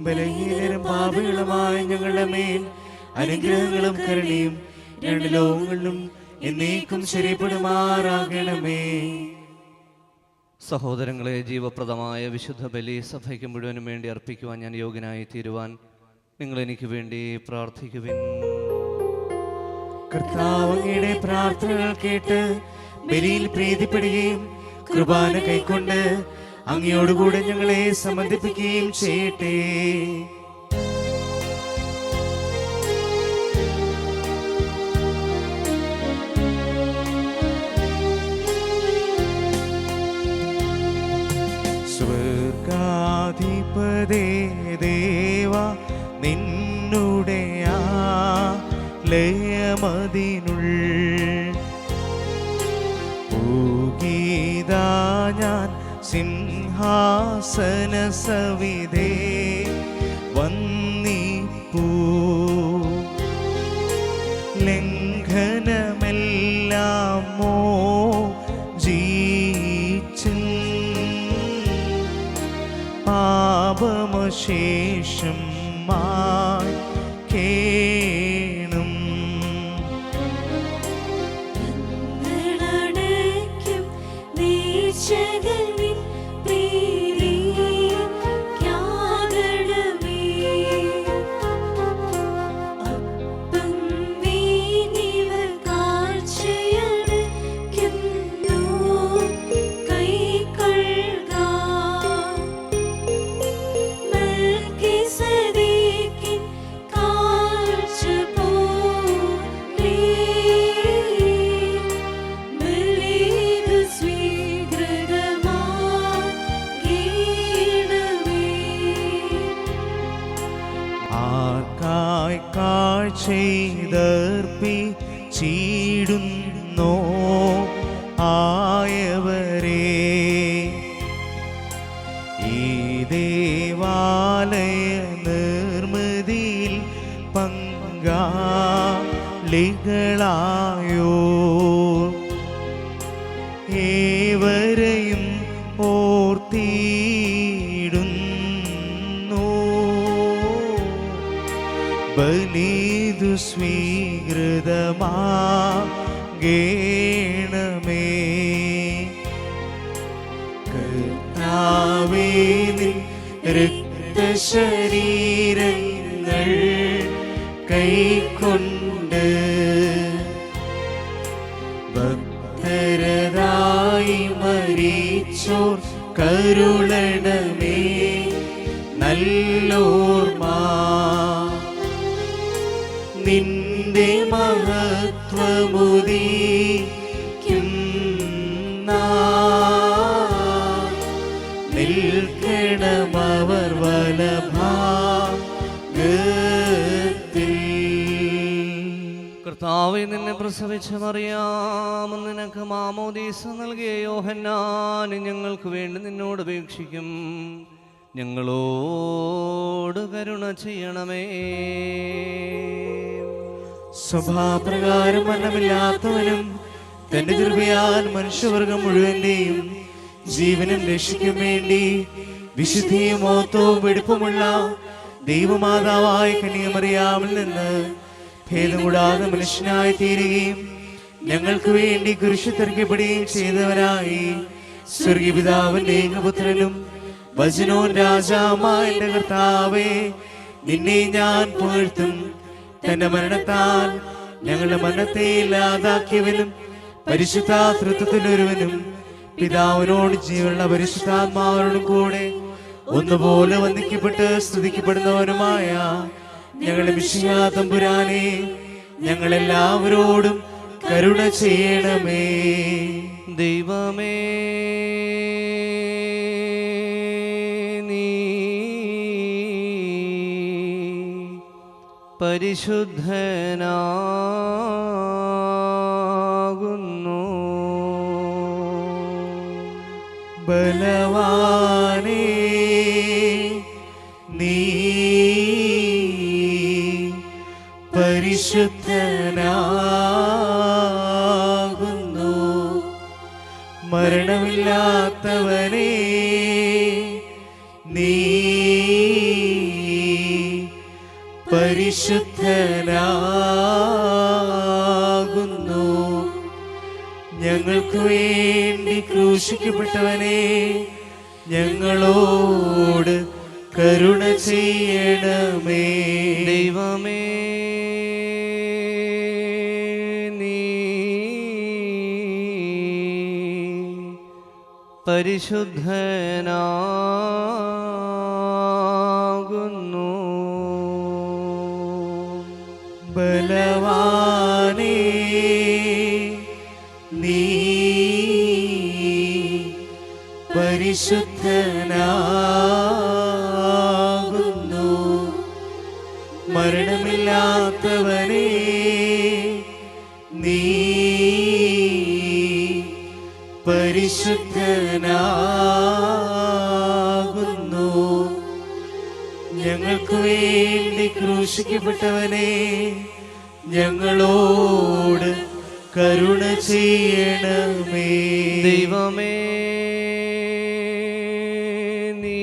ബലഹീനരും പാപികളുമായ ഞങ്ങളുടെ മേൽ അനുഗ്രഹങ്ങളും കരുണയും രണ്ട് ലോകങ്ങളിലും എന്നേക്കും ശരിപ്പെടുമാറാകണമേ. സഹോദരങ്ങളെ, ജീവപ്രദമായ വിശുദ്ധ ബലി സഭയ്ക്ക് മുഴുവനും വേണ്ടി അർപ്പിക്കുവാൻ ഞാൻ യോഗ്യനായി തീരുവാൻ നിങ്ങൾ എനിക്ക് വേണ്ടി പ്രാർത്ഥിക്കുവിൻ. കർത്താവ് അങ്ങയുടെ പ്രാർത്ഥനകൾ കേട്ട് ബലിയിൽ പ്രീതിപ്പെടുകയും കുർബാന കൈക്കൊണ്ട് അങ്ങയോടുകൂടെ ഞങ്ങളെ സംബന്ധിപ്പിക്കുകയും ചെയ്യട്ടെ. സ്വർഗാധിപതേ ദേവ, നിന്നുടെ ലയമതിനുൾ പൂഗീതാ ഞാൻ സിംഹാസന സവിധേ വന്നിപ്പൂ. ലംഘനമെല്ലാം മോചിച്ചും പാപമശേഷം കേണം. ചെയ്തർപ്പിച്ചിടുന്നോ ആയവരെ ഈ ദേവാലയ നിർമ്മിതിയിൽ പങ്കാളികളായോ ഏവരെയും ഓർത്തിയിടുന്നു. ബലിതു സ്വീകൃതമാകേണമേ. കർത്താവേ, നിൻ രക്തശരീരങ്ങൾ കൈക്കൊണ്ട് ഭക്തരായി മരിച്ചോർ കരുളണമേ. നല്ലോർമ്മ നിന്റെ മഹത്വമുദീക്കും നിൽക്കണമവർ വലഭാഗത്തിൽ. കർത്താവേ, നിന്നെ പ്രസവിച്ച മറിയാം നിനക്ക് മാമോദീസ നൽകിയ യോഹന്നാൻ ഞങ്ങൾക്ക് വേണ്ടി നിന്നോട് അപേക്ഷിക്കും. ഞങ്ങളോട് കരുണ ചെയ്യണമേ. സ്വഭാവപ്രകാരം മരണമില്ലാത്തവനും തന്റെ കൃപയാൽ മനുഷ്യവർഗം മുഴുവന്റെയും ജീവനും രക്ഷിക്കും വേണ്ടി വിശുദ്ധിയും മഹത്വവും വെടിപ്പുമുള്ള ദൈവമാതാവായ കന്യാമറിയാമിൽ നിന്ന് ഭേദം കൂടാതെ മനുഷ്യനായി തീരുകയും ഞങ്ങൾക്ക് വേണ്ടി കുരിശിൽ തറയ്ക്കപ്പെടുകയും ചെയ്തവരായി സ്വർഗീയ പിതാവിന്റെ ഏകപുത്രനും വചനവും രാജാവുമായ എന്റെ കർത്താവേ, നിന്നെ ഞാൻ പുകഴ്ത്തും. തന്റെ മരണത്താൽ ഞങ്ങളുടെ മരണത്തെ ഇല്ലാതാക്കിയവനും പരിശുദ്ധ തൃത്വത്തിലൊരുവനും പിതാവിനോട് ജീവനുള്ള പരിശുദ്ധാത്മാവിനോടും കൂടെ ഒന്നുപോലെ വന്ദിക്കപ്പെട്ട് സ്തുതിക്കപ്പെടുന്നവനുമായ ഞങ്ങളുടെ മിശിഹാ തമ്പുരാനെ, ഞങ്ങളെല്ലാവരോടും കരുണ ചെയ്യണമേ. ദൈവമേ, നീ പരിശുദ്ധനാകുന്നു. ബലവാനേ, നീ പരിശുദ്ധനാകുന്നു. മരണമില്ലാത്തവനേ, നീ പരിശുദ്ധനാകുന്നു. ഞങ്ങൾക്ക് വേണ്ടി ക്രൂശിക്കപ്പെട്ടവനെ, ഞങ്ങളോട് കരുണ ചെയ്യണമേ. ദൈവമേ, നീ പരിശുദ്ധനാകുന്നു. ബലവാനേ, നീ പരിശുദ്ധനാകുന്നു. മരണമില്ലാത്തവനേ, നീ പരിശുദ്ധനാകുന്നു. ഞങ്ങൾക്ക് വേണ്ടി ക്രൂശിക്കപ്പെട്ടവനെ, ഞങ്ങളോട് കരുണ ചെയ്യണമേ. ദൈവമേ, നീ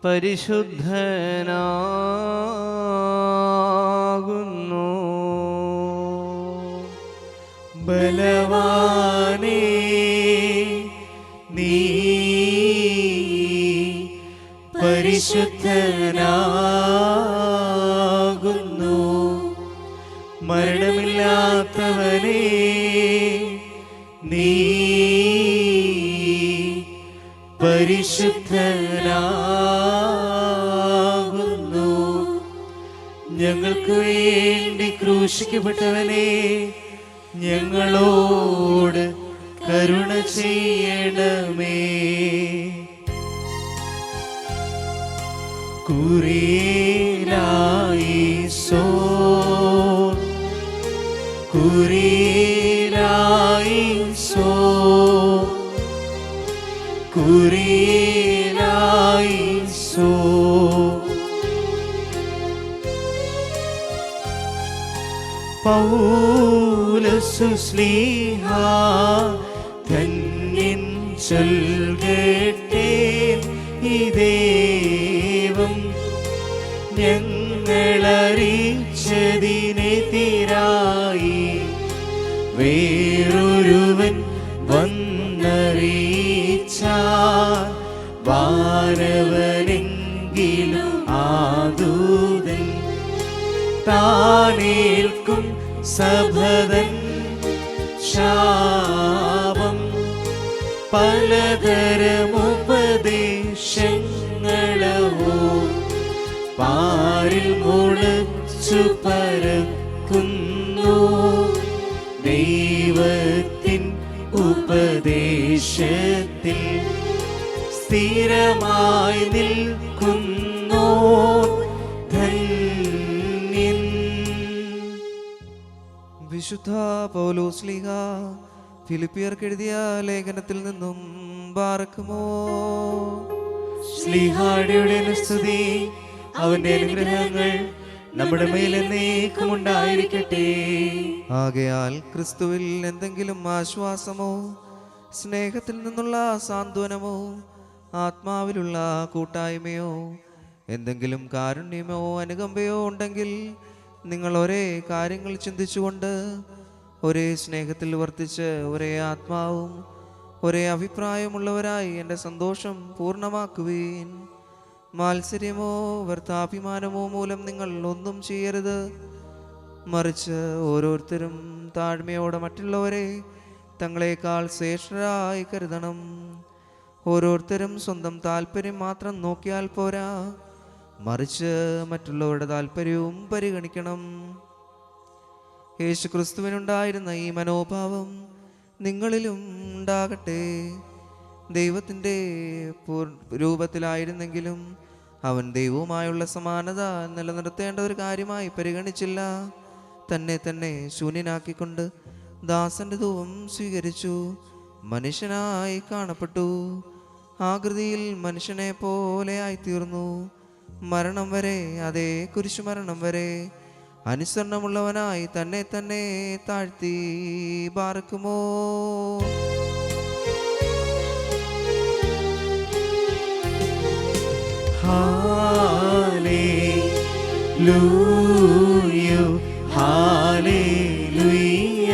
പരിശുദ്ധനാകുന്നു. ബലവാനേ, നീ പരിശുദ്ധനാകുന്നു. മരണമില്ലാത്തവനേ, നീ പരിശുദ്ധനാകുന്നു. ഞങ്ങൾക്ക് വേണ്ടി ക്രൂശിക്കപ്പെട്ടവനെ, ഞങ്ങളോട് കരുണ ചെയ്യണമേ. കുരിയലായിസോൻ, കുരിയലായിസോൻ, കുരിയലായിസോൻ. പൗലോസ് ശ്ലീഹാ ധന്യൻ ചൊൽകട്ടെ, ഈ ദൈവം ഞങ്ങളറിയിച്ചതിനെതിരായി വേറൊരുവൻ വന്നറിയിച്ചാൽ, വാനവനെങ്കിലും ആദൂതൻ താനേൽക്കും സഭതൻ ശാപം. പലതരമുപദേശങ്ങളവോ പാരിൽ മുളച്ചു പരക്കുന്നു, ദൈവത്തിൻ ഉപദേശത്തിൽ സ്ഥിരമായി നിൽക്കുന്നു ധന്യൻ. വിശുദ്ധ പൗലോസ് ശ്ലീഹ ഫിലിപ്പിയർക്ക് എഴുതിയ ലേഖനത്തിൽ നിന്നും ബാറക്കുമോ. ശ്ലീഹായുടെ സ്തുതി, അവന്റെ അനുഗ്രഹങ്ങൾ നമ്മുടെ മേലെന്നേക്കും ഉണ്ടായിരിക്കട്ടെ. ആകയാൽ ക്രിസ്തുവിൽ എന്തെങ്കിലും ആശ്വാസമോ സ്നേഹത്തിൽ നിന്നുള്ള സാന്ത്വനമോ ആത്മാവിലുള്ള കൂട്ടായ്മയോ എന്തെങ്കിലും കാരുണ്യമോ അനുകമ്പയോ ഉണ്ടെങ്കിൽ നിങ്ങൾ ഒരേ കാര്യങ്ങൾ ചിന്തിച്ചുകൊണ്ട് ഒരേ സ്നേഹത്തിൽ വർത്തിച്ച് ഒരേ ആത്മാവും ഒരേ അഭിപ്രായമുള്ളവരായി എൻ്റെ സന്തോഷം പൂർണ്ണമാക്കുവീൻ. മാത്സര്യമോ വ്യർത്ഥാഭിമാനമോ മൂലം നിങ്ങൾ ഒന്നും ചെയ്യരുത്, മറിച്ച് ഓരോരുത്തരും താഴ്മയോടെ മറ്റുള്ളവരെ തങ്ങളെക്കാൾ ശ്രേഷ്ഠരായി കരുതണം. ഓരോരുത്തരും സ്വന്തം താല്പര്യം മാത്രം നോക്കിയാൽ പോരാ, മറിച്ച് മറ്റുള്ളവരുടെ താല്പര്യവും പരിഗണിക്കണം. യേശുക്രിസ്തുവിനുണ്ടായിരുന്ന ഈ മനോഭാവം നിങ്ങളിലും ഉണ്ടാകട്ടെ. ദൈവത്തിൻ്റെ രൂപത്തിലായിരുന്നെങ്കിലും അവൻ ദൈവവുമായുള്ള സമാനത നിലനിർത്തേണ്ട ഒരു കാര്യമായി പരിഗണിച്ചില്ല. തന്നെ തന്നെ ശൂന്യനാക്കിക്കൊണ്ട് ദാസന്റെ രൂപം സ്വീകരിച്ചു, മനുഷ്യനായി കാണപ്പെട്ടു. ആകൃതിയിൽ മനുഷ്യനെ പോലെ ആയിത്തീർന്നു. മരണം വരെ, അതേ കുരിശുമരണം വരെ, അനുസരണമുള്ളവനായി തന്നെ തന്നെ താഴ്ത്തി പാർക്കുമോ. ഹല്ലേലൂയ ഹല്ലേലൂയ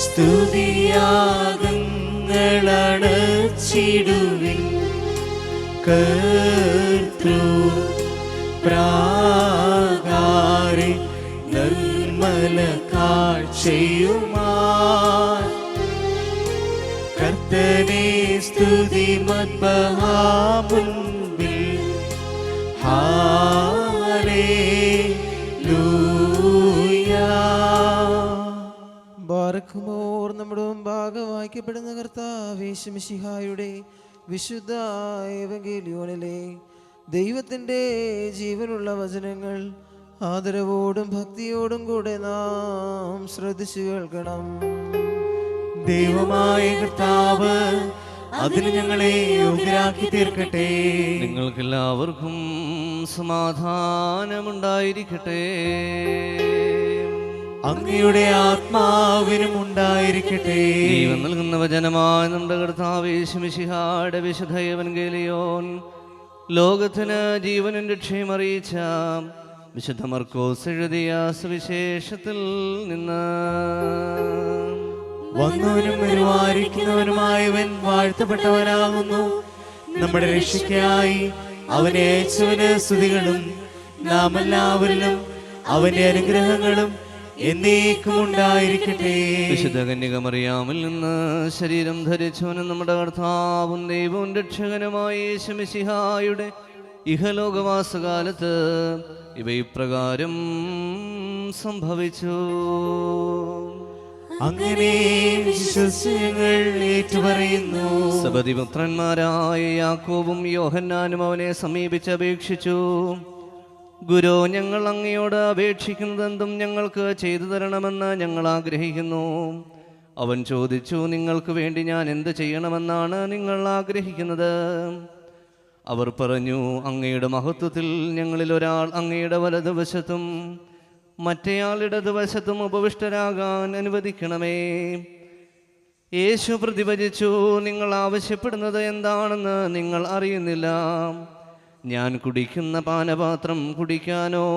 സ്തുതിയാഗങ്ങളണച്ചിടുവിൻ കർത്തൃ പ്രാകാരെ നിർമ്മല കാഴ്ചയുമായി കർത്തനെ സ്തുതി മദ്ബഹാമുൻപിൽ ഹല്ലേലൂയ. ബാറക്കുമോർ നമ്മുടെ മുമ്പാകെ വായിക്കപ്പെടുന്ന കർത്താവേ മിശിഹായുടെ വിശുദ്ധ എവങ്കേലിയോനിലെ ദൈവത്തിൻ്റെ ജീവനുള്ള വചനങ്ങൾ ആദരവോടും ഭക്തിയോടും കൂടെ നാം ശ്രദ്ധിച്ചു കേൾക്കണം. ദൈവമായ കർത്താവ് അതിന് ഞങ്ങളെ യോഗ്യരാക്കി തീർക്കട്ടെ. നിങ്ങൾക്കെല്ലാവർക്കും സമാധാനമുണ്ടായിരിക്കട്ടെ. അങ്ങയുടെ ആത്മാവിനും ഉണ്ടായിരിക്കട്ടെ. ദൈവം നൽകുന്ന വചനമായ നമ്മുടെ കർത്താവേ മിശിഹായുടെ വിശുദ്ധ എവങ്കേലിയോൻ ലോകത്തിന് ജീവനും രക്ഷയും അറിയിച്ച വിശുദ്ധ മർക്കോസ് എഴുതിയ സുവിശേഷത്തിൽ നിന്ന്. വന്നവനും വരുവായിരിക്കുന്നവനുമായവൻ വാഴ്ത്തപ്പെട്ടവനാകുന്നു. നമ്മുടെ രക്ഷയ്ക്കായി അവനെ അയച്ചവന് സ്തുതികളും നാം എല്ലാവരിലും അവന്റെ അനുഗ്രഹങ്ങളും എന്നേക്കും ഉണ്ടായിരിക്കട്ടെ. വിശുദ്ധ കന്യക മറിയാമിൽ നിന്ന് ശരീരം ധരിച്ചവനും നമ്മുടെ കർത്താവും ദൈവവും രക്ഷകനുമായ യേശു മിശിഹായുടെ ഇഹലോകവാസകാലത്ത് ഇവ ഇപ്രകാരം സംഭവിച്ചു. അങ്ങനെ വിശ്വസ്യങ്ങൾ ഏറ്റുപറയുന്നു. സബദിപുത്രന്മാരായ യാക്കോബും യോഹന്നാനും അവനെ സമീപിച്ചപേക്ഷിച്ചു, ഗുരു, ഞങ്ങൾ അങ്ങയോട് അപേക്ഷിക്കുന്നതെന്തും ഞങ്ങൾക്ക് ചെയ്തു തരണമെന്ന് ഞങ്ങൾ ആഗ്രഹിക്കുന്നു. അവൻ ചോദിച്ചു, നിങ്ങൾക്ക് വേണ്ടി ഞാൻ എന്ത് ചെയ്യണമെന്നാണ് നിങ്ങൾ ആഗ്രഹിക്കുന്നത്? അവർ പറഞ്ഞു, അങ്ങയുടെ മഹത്വത്തിൽ ഞങ്ങളിൽ ഒരാൾ അങ്ങയുടെ വലതുവശത്തും മറ്റേയാൾ ഇടതുവശത്തും ഉപവിഷ്ടരാകാൻ അനുവദിക്കണമേ. യേശു പ്രതിവചിച്ചു, നിങ്ങൾ ആവശ്യപ്പെടുന്നത് എന്താണെന്ന് നിങ്ങൾ അറിയുന്നില്ല. ഞാൻ കുടിക്കുന്ന പാനപാത്രം കുടിക്കാനോ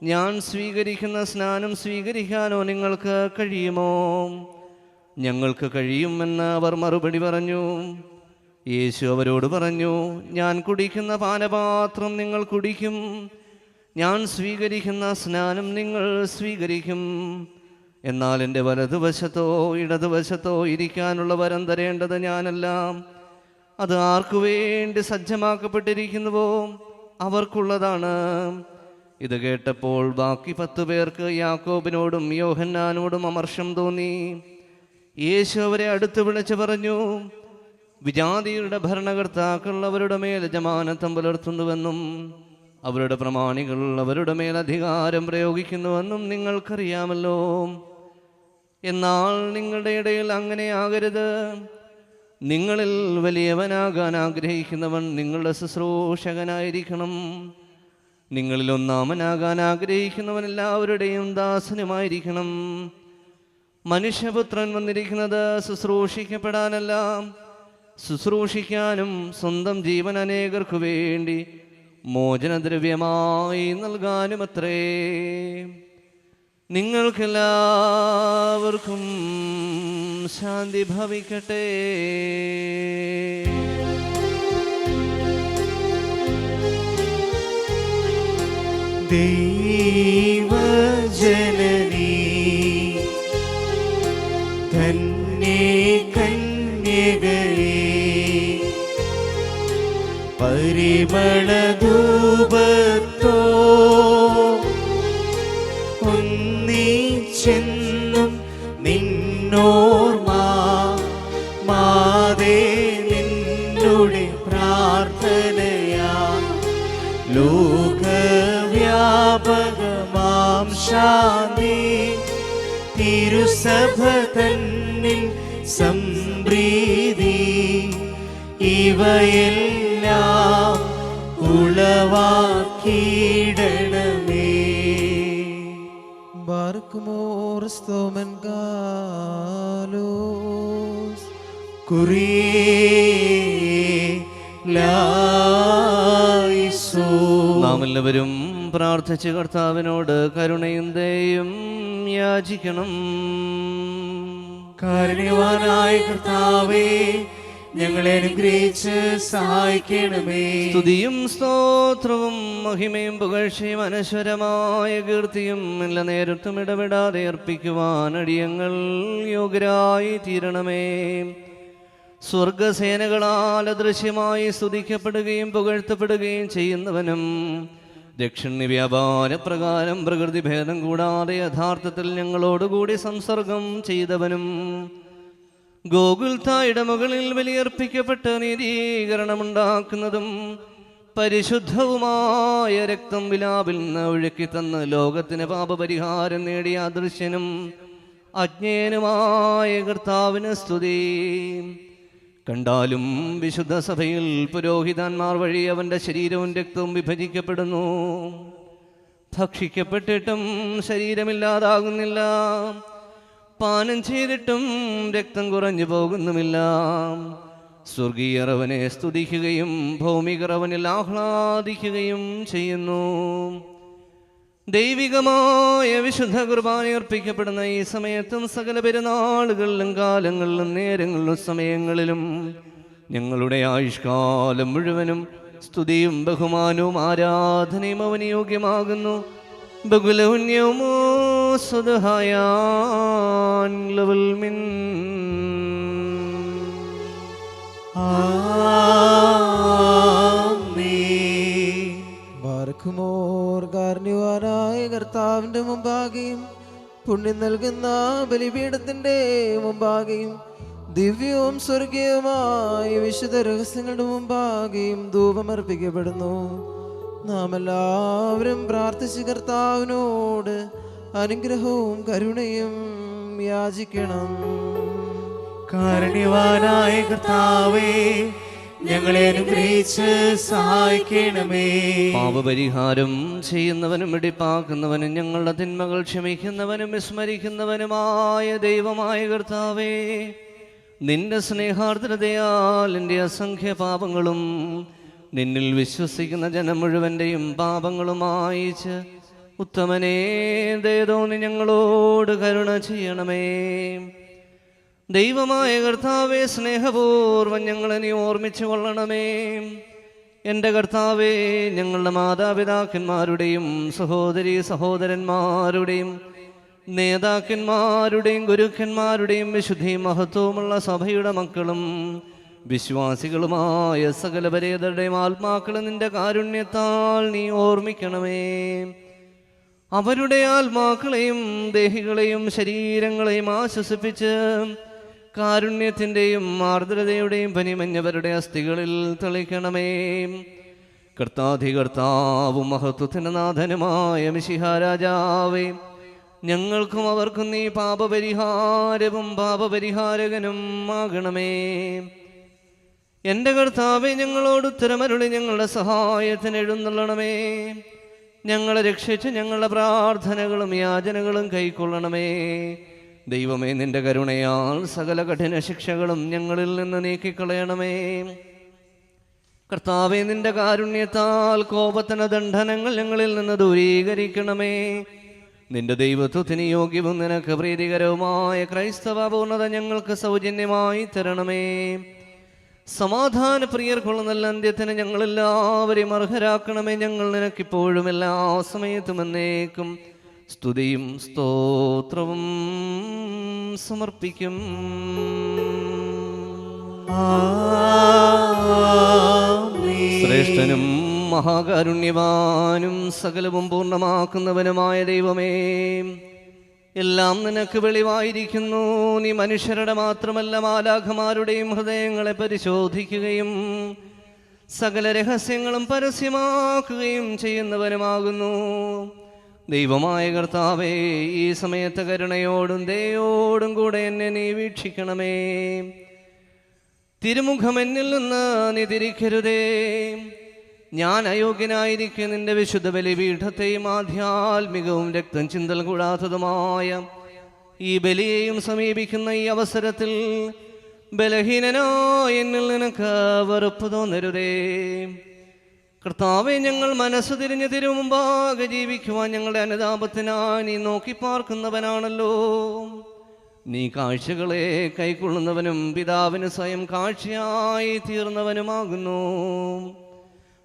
ഞാൻ സ്വീകരിക്കുന്ന സ്നാനം സ്വീകരിക്കാനോ നിങ്ങൾക്ക് കഴിയുമോ? ഞങ്ങൾക്ക് കഴിയുമെന്ന് അവർ മറുപടി പറഞ്ഞു. യേശു അവരോട് പറഞ്ഞു, ഞാൻ കുടിക്കുന്ന പാനപാത്രം നിങ്ങൾ കുടിക്കും, ഞാൻ സ്വീകരിക്കുന്ന സ്നാനം നിങ്ങൾ സ്വീകരിക്കും. എന്നാൽ എൻ്റെ വലതുവശത്തോ ഇടതുവശത്തോ ഇരിക്കാനുള്ള വരം തരേണ്ടത് ഞാനല്ല, അത് ആർക്കു വേണ്ടി സജ്ജമാക്കപ്പെട്ടിരിക്കുന്നുവോ അവർക്കുള്ളതാണ്. ഇത് കേട്ടപ്പോൾ ബാക്കി 10 പേർക്ക്, യാക്കോബിനോടും യോഹന്നാനോടും അമർഷം തോന്നി. യേശു അവരെ അടുത്ത് വിളിച്ചു പറഞ്ഞു, വിജാതിയുടെ ഭരണകർത്താക്കൾ അവരുടെ മേൽ യജമാനത്വം പുലർത്തുന്നുവെന്നും അവരുടെ പ്രമാണികൾ അവരുടെ മേൽ അധികാരം പ്രയോഗിക്കുന്നുവെന്നും നിങ്ങൾക്കറിയാമല്ലോ. എന്നാൽ നിങ്ങളുടെ ഇടയിൽ അങ്ങനെ ആകരുത്. നിങ്ങളിൽ വലിയവനാകാൻ ആഗ്രഹിക്കുന്നവൻ നിങ്ങളുടെ ശുശ്രൂഷകനായിരിക്കണം. നിങ്ങളിൽ ഒന്നാമനാകാൻ ആഗ്രഹിക്കുന്നവൻ എല്ലാവരുടെയും ദാസനുമായിരിക്കണം. മനുഷ്യപുത്രൻ വന്നിരിക്കുന്നത് ശുശ്രൂഷിക്കപ്പെടാനല്ല, ശുശ്രൂഷിക്കാനും സ്വന്തം ജീവൻ അനേകർക്കു വേണ്ടി മോചനദ്രവ്യമായി നൽകാനുമത്രേ. നിങ്ങൾക്കെല്ലാവർക്കും ശാന്തി ഭവിക്കട്ടെ. ദൈവജനനീ ധന്യേ കന്യകയേ, പരിമളധൂപത്തോ ഒന്നിച്ചെന്നും നിന്നോർമ്മ മാതേ, നിന്നുടെ പ്രാർത്ഥനയാ ലോകവ്യാപകമാം ശാന്തി തിരുസഭ തന്നിൽ സംപ്രീതി ഇവയെല്ലാം ഉളവാ കീടണമേ. ബാർക്കുമോർ സ്തോമൻ ഗാലോസ് നാം എല്ലാവരും പ്രാർത്ഥിച്ച് കർത്താവിനോട് കരുണയും ദയയും യാചിക്കണം. കാരുണ്യവാനായ കർത്താവേ, ഞങ്ങളെ അനുഗ്രഹിച്ച് സഹായിക്കണമേ. സ്തുതിയും സ്തോത്രവും മഹിമയും പുകഴ്ചയും അനശ്വരമായ കീർത്തിയും എല്ലാ നേരത്തും ഇടപെടാതെ അർപ്പിക്കുവാൻ അടിയങ്ങൾ യോഗ്യരായി തീരണമേ. സ്വർഗസേനകളാൽ അദൃശ്യമായി സ്തുതിക്കപ്പെടുകയും പുകഴ്ത്തപ്പെടുകയും ചെയ്യുന്നവനും ദക്ഷിണ വ്യാപാര പ്രകാരം പ്രകൃതി ഭേദം കൂടാതെ യഥാർത്ഥത്തിൽ ഞങ്ങളോടുകൂടി സംസർഗം ചെയ്തവനും ഗോകുൽത്തായുടെ മുകളിൽ ബലിയർപ്പിക്കപ്പെട്ട് നീതീകരണമുണ്ടാക്കുന്നതും പരിശുദ്ധവുമായ രക്തം വിലാപിൽ നിന്ന് ഒഴുക്കി തന്ന് ലോകത്തിന് പാപപരിഹാരം നേടിയ അദൃശ്യനും അജ്ഞേയനുമായ കർത്താവിന് സ്തുതി. കണ്ടാലും വിശുദ്ധ സഭയിൽ പുരോഹിതന്മാർ വഴി അവൻ്റെ ശരീരവും രക്തവും വിഭജിക്കപ്പെടുന്നു. ഭക്ഷിക്കപ്പെട്ടിട്ടും ശരീരമില്ലാതാകുന്നില്ല, പാനം ചെയ്തിട്ടും രക്തം കുറഞ്ഞു പോകുന്നുമില്ല. സ്വർഗീയർ അവനെ സ്തുതിക്കുകയും ഭൗമികർ അവനിൽ ആഹ്ലാദിക്കുകയും ചെയ്യുന്നു. ദൈവികമായ വിശുദ്ധ കുർബാന അർപ്പിക്കപ്പെടുന്ന ഈ സമയത്തും സകല പെരുന്നാളുകളിലും കാലങ്ങളിലും നേരങ്ങളിലും സമയങ്ങളിലും ഞങ്ങളുടെ ആയുഷ്കാലം മുഴുവനും സ്തുതിയും ബഹുമാനവും ആരാധനയും അവന് യോഗ്യമാകുന്നു. ബഹുലൗന്യമോ സ്വതഹായാൻ ലവൽ മിൻ. ബാർക്കുമോർ കാരുണ്യവാനായ കർത്താവിന്റെ മുമ്പാകെയും പുണ്യം നൽകുന്ന ബലിപീഠത്തിന്റെ മുമ്പാകെയും ദിവ്യവും സ്വർഗീയവുമായ വിശുദ്ധ രഹസ്യങ്ങളുടെ മുമ്പാകെയും ധൂപമർപ്പിക്കപ്പെടുന്നു. നാം എല്ലാവരും പ്രാർത്ഥിച്ച് കർത്താവിനോട് അനുഗ്രഹവും കരുണയും യാചിക്കണം. കാരുണ്യവാനായ കർത്താവേ, ഞങ്ങളെ അനുഗ്രഹിച്ച് സഹായിക്കണമേ. പാപപരിഹാരം ചെയ്യുന്നവനും വെടിപ്പാക്കുന്നവനും ഞങ്ങളുടെ തിന്മകൾ ക്ഷമിക്കുന്നവനും വിസ്മരിക്കുന്നവനുമായ ദൈവമായ കർത്താവേ, നിന്റെ സ്നേഹാർദ്രതയാൽ എൻ്റെ അസംഖ്യ പാപങ്ങളും നിന്നിൽ വിശ്വസിക്കുന്ന ജനം മുഴുവൻ്റെയും പാപങ്ങളും മായിച്ച് ഉത്തമനേ ദയതോന്നി ഞങ്ങളോട് കരുണ ചെയ്യണമേ. ദൈവമായ കർത്താവേ, സ്നേഹപൂർവ്വം ഞങ്ങളെ നീ ഓർമ്മിച്ചു കൊള്ളണമേ. എൻ്റെ കർത്താവേ, ഞങ്ങളുടെ മാതാപിതാക്കന്മാരുടെയും സഹോദരീ സഹോദരന്മാരുടെയും നേതാക്കന്മാരുടെയും ഗുരുക്കന്മാരുടെയും വിശുദ്ധിയും മഹത്വമുള്ള സഭയുടെ മക്കളും വിശ്വാസികളുമായ സകല പരേതരുടെയും ആത്മാക്കളെ നിന്റെ കാരുണ്യത്താൽ നീ ഓർമ്മിക്കണമേ. അവരുടെ ആത്മാക്കളെയും ദേഹികളെയും ശരീരങ്ങളെയും ആശ്വസിപ്പിച്ച് കാരുണ്യത്തിൻ്റെയും ആർദ്രതയുടെയും പനിമഞ്ഞവരുടെ അസ്ഥികളിൽ തെളിക്കണമേ. കർത്താധികർത്താവും മഹത്വത്തിന് നാഥനുമായ മിശിഹാ രാജാവേ, ഞങ്ങൾക്കും അവർക്കും നീ പാപപരിഹാരവും പാപപരിഹാരകനും ആകണമേ. എൻ്റെ കർത്താവേ, ഞങ്ങളോട് ഉത്തരമരുളി ഞങ്ങളുടെ സഹായത്തിന് എഴുന്നള്ളണമേ. ഞങ്ങളെ രക്ഷിച്ച് ഞങ്ങളുടെ പ്രാർത്ഥനകളും യാചനകളും കൈക്കൊള്ളണമേ. ദൈവമേ, നിന്റെ കരുണയാൽ സകല കഠിന ശിക്ഷകളും ഞങ്ങളിൽ നിന്ന് നീക്കിക്കളയണമേ. കർത്താവേ, നിന്റെ കാരുണ്യത്താൽ കോപത്തിന് ദണ്ഡനങ്ങൾ ഞങ്ങളിൽ നിന്ന് ദൂരീകരിക്കണമേ. നിന്റെ ദൈവത്വത്തിന് യോഗ്യവും നിനക്ക് പ്രീതികരവുമായ ക്രൈസ്തവ പൂർണ്ണത ഞങ്ങൾക്ക് സൗജന്യമായി തരണമേ. സമാധാന പ്രിയർക്കുള്ള നല്ല അന്ത്യത്തിന് ഞങ്ങളെല്ലാവരെയും അർഹരാക്കണമേ. ഞങ്ങൾ നിനക്കിപ്പോഴും എല്ലാ സമയത്തും എന്നേക്കും സ്തുതിയും സ്തോത്രവും സമർപ്പിക്കും. ശ്രേഷ്ഠനും മഹാകാരുണ്യവാനും സകലവും പൂർണ്ണമാക്കുന്നവനുമായ ദൈവമേ, എല്ലാം നിനക്ക് വെളിവായിരിക്കുന്നു. നീ മനുഷ്യരുടെ മാത്രമല്ല മാലാഖമാരുടെയും ഹൃദയങ്ങളെ പരിശോധിക്കുകയും സകല രഹസ്യങ്ങളും പരസ്യമാക്കുകയും ചെയ്യുന്നവനുമാകുന്നു. ദൈവമായ കർത്താവേ, ഈ സമയത്ത് കരുണയോടും ദയോടും കൂടെ എന്നെ നീ വീക്ഷിക്കണമേ. തിരുമുഖം എന്നിൽ നിന്ന് നീ തിരിക്കരുതേ. ഞാൻ അയോഗ്യനായിരിക്കെ നിന്റെ വിശുദ്ധ ബലിപീഠത്തെയും ആധ്യാത്മികവും രക്തം ചിന്തൽ കൂടാത്തതുമായ ഈ ബലിയെയും സമീപിക്കുന്ന ഈ അവസരത്തിൽ ബലഹീനനായ എന്നിൽ നിനക്ക് വെറുപ്പ് തോന്നരുതേ. കർത്താവെ, ഞങ്ങൾ മനസ്സ് തിരിഞ്ഞ് തിരുമുമ്പാകെ ജീവിക്കുവാൻ ഞങ്ങളുടെ അനുതാപത്തിനായി നീ നോക്കി പാർക്കുന്നവനാണല്ലോ. നീ കാഴ്ചകളെ കൈക്കൊള്ളുന്നവനും പിതാവിന് സ്വയം കാഴ്ചയായി തീർന്നവനുമാകുന്നു.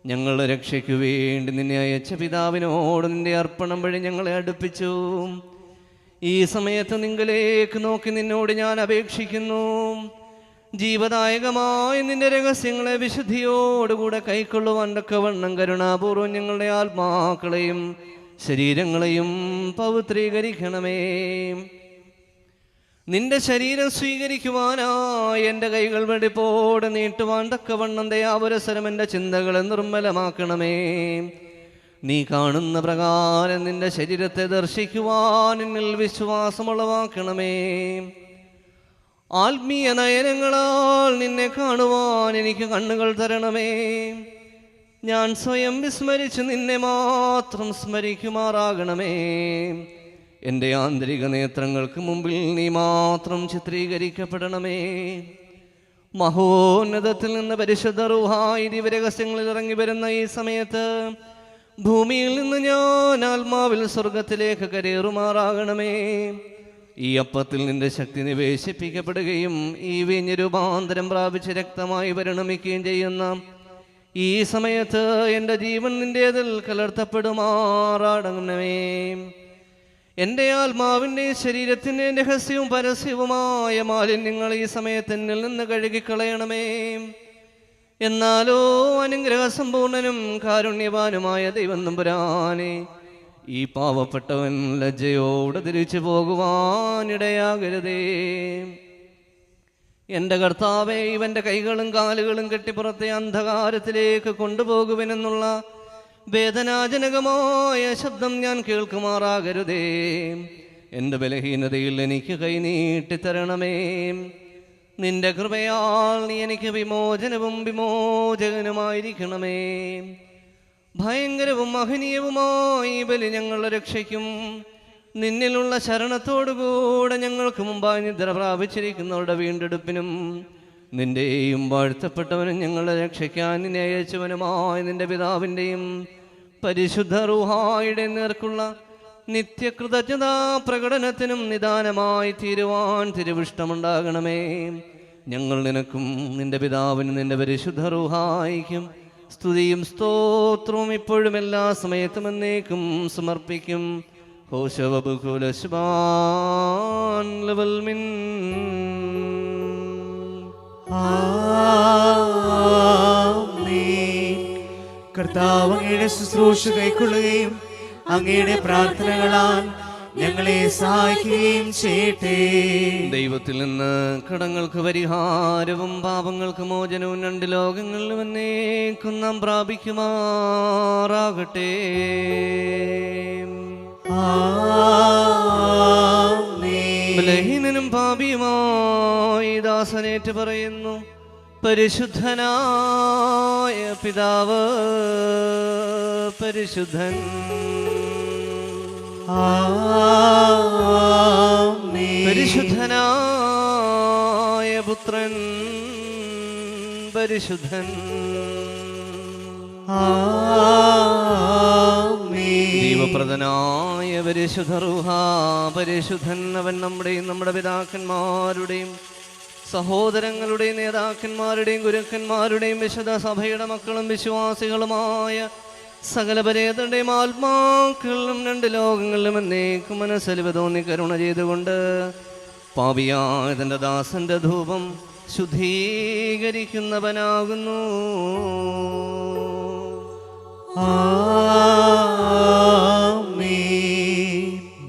ഞങ്ങളുടെ രക്ഷയ്ക്കു വേണ്ടി നിന്നെ അയച്ച പിതാവിനോട് നിന്റെ അർപ്പണം വഴി ഞങ്ങളെ അടുപ്പിച്ചു. ഈ സമയത്ത് നിങ്ങളിലേക്ക് നോക്കി നിന്നോട് ഞാൻ അപേക്ഷിക്കുന്നു. ജീവദായകമായ നിന്റെ രഹസ്യങ്ങളെ വിശുദ്ധിയോടുകൂടെ കൈക്കൊള്ളുവാൻ തക്കവണ്ണം കരുണാപൂർവ്വം ഞങ്ങളുടെ ആത്മാക്കളെയും ശരീരങ്ങളെയും പവിത്രീകരിക്കണമേ. നിന്റെ ശരീരം സ്വീകരിക്കുവാനായി എൻ്റെ കൈകൾ വെടിപ്പോടെ നീട്ടുവാൻ തക്കവണ്ണം ദയാവരസരം എൻ്റെ ചിന്തകളെ നിർമ്മലമാക്കണമേ. നീ കാണുന്ന പ്രകാരം നിന്റെ ശരീരത്തെ ദർശിക്കുവാൻ എന്നിൽ വിശ്വാസമുളവാക്കണമേ. ആത്മീയ നയനങ്ങളാൽ നിന്നെ കാണുവാൻ എനിക്ക് കണ്ണുകൾ തരണമേ. ഞാൻ സ്വയം വിസ്മരിച്ച് നിന്നെ മാത്രം സ്മരിക്കുമാറാകണമേ. എൻ്റെ ആന്തരിക നേത്രങ്ങൾക്ക് മുമ്പിൽ നീ മാത്രം ചിത്രീകരിക്കപ്പെടണമേ. മഹോന്നതത്തിൽ നിന്ന് പരിശുദ്ധ റൂഹായി ദിവ്യരഹസ്യങ്ങളിൽ ഇറങ്ങി വരുന്ന ഈ സമയത്ത് ഭൂമിയിൽ നിന്ന് ഞാൻ ആത്മാവിൽ സ്വർഗത്തിലേക്ക് കരേറുമാറാകണമേ. ഈ അപ്പത്തിൽ നിന്റെ ശക്തി നിവേശിപ്പിക്കപ്പെടുകയും ഈ വീഞ്ഞ് രൂപാന്തരം പ്രാപിച്ച് രക്തമായി പരിണമിക്കുകയും ചെയ്യുന്ന ഈ സമയത്ത് എൻ്റെ ജീവൻ നിന്റേതിൽ കലർത്തപ്പെടുമാറാകണമേ. എൻ്റെ ആത്മാവിൻ്റെ ശരീരത്തിൻ്റെ രഹസ്യവും പരസ്യവുമായ മാലിന്യങ്ങൾ ഈ സമയത്ത് എന്നിൽ നിന്ന് കഴുകിക്കളയണമേ. എന്നാലോ അനുഗ്രഹസമ്പൂർണനും കാരുണ്യവാനുമായ ദൈവം തമ്പുരാനെ, ഈ പാവപ്പെട്ടവൻ ലജ്ജയോടെ തിരിച്ചു പോകുവാനിടയാകരുതേ. എൻ്റെ കർത്താവേ, ഇവൻ്റെ കൈകളും കാലുകളും കെട്ടിപ്പുറത്തെ അന്ധകാരത്തിലേക്ക് കൊണ്ടുപോകുവനെന്നുള്ള വേദനാജനകമായ ശബ്ദം ഞാൻ കേൾക്കുമാറാകരുതേ. എൻ്റെ ബലഹീനതയിൽ എനിക്ക് കൈനീട്ടിത്തരണമേ. നിന്റെ കൃപയാൽ നീ എനിക്ക് വിമോചനവും വിമോചകനുമായിരിക്കണമേ. ഭയങ്കരവും മഹനീയവുമായി ബലി ഞങ്ങളുടെ രക്ഷയ്ക്കും നിന്നിലുള്ള ശരണത്തോടുകൂടെ ഞങ്ങൾക്ക് മുമ്പായി നിദ്ര പ്രാപിച്ചിരിക്കുന്നവരുടെ വീണ്ടെടുപ്പിനും നിന്റെയും വാഴ്ത്തപ്പെട്ടവനും ഞങ്ങളുടെ രക്ഷയ്ക്കാൻ നിന്നെ അയച്ചവനുമായ നിന്റെ പിതാവിൻ്റെയും പരിശുദ്ധ റൂഹായുടെ നേർക്കുള്ള നിത്യകൃതജ്ഞതാ പ്രകടനത്തിനും നിദാനമായി തീരുവാൻ തിരുവിഷ്ടമുണ്ടാകണമേ. ഞങ്ങൾ നിനക്കും നിന്റെ പിതാവിനും നിന്റെ പരിശുദ്ധ റൂഹായിക്കും സ്തുതിയും സ്തോത്രവും ഇപ്പോഴും എല്ലാ സമയത്തും എന്നേക്കും സമർപ്പിക്കും. കർത്താവ് അങ്ങയുടെ ശുശ്രൂഷ കൈക്കൊള്ളുകയും അങ്ങയുടെ പ്രാർത്ഥനകളാൽ ഞങ്ങളെ സഹായിക്കുകയും ചെയ്യട്ടെ. ദൈവത്തിൽ നിന്ന് കടങ്ങൾക്ക് പരിഹാരവും പാപങ്ങൾക്ക് മോചനവും രണ്ട് ലോകങ്ങളിലും എന്നേക്കും നാം പ്രാപിക്കുമാറാകട്ടെ. ബലഹീനനും പാപിയുമായി ദാസനേറ്റ് പറയുന്നു, പരിശുദ്ധനായ പിതാവ് പരിശുദ്ധൻ, പരിശുദ്ധനായ പുത്രൻ പരിശുദ്ധൻ, ദൈവപ്രദനായ പരിശുദ്ധ റൂഹാ പരിശുദ്ധൻ. അവൻ നമ്മുടെയും നമ്മുടെ പിതാക്കന്മാരുടെയും സഹോദരങ്ങളുടെയും നേതാക്കന്മാരുടെയും ഗുരുക്കന്മാരുടെയും വിശുദ്ധ സഭയുടെ മക്കളും വിശ്വാസികളുമായ സകല പരേതരുടെയും ആത്മാക്കളിലും രണ്ട് ലോകങ്ങളിലും എന്നേക്കും മനസ്സലിവ് തോന്നി കരുണ ചെയ്തുകൊണ്ട് പാപിയായ തൻ്റെ ദാസന്റെ ധൂപം ശുദ്ധീകരിക്കുന്നവനാകുന്നു.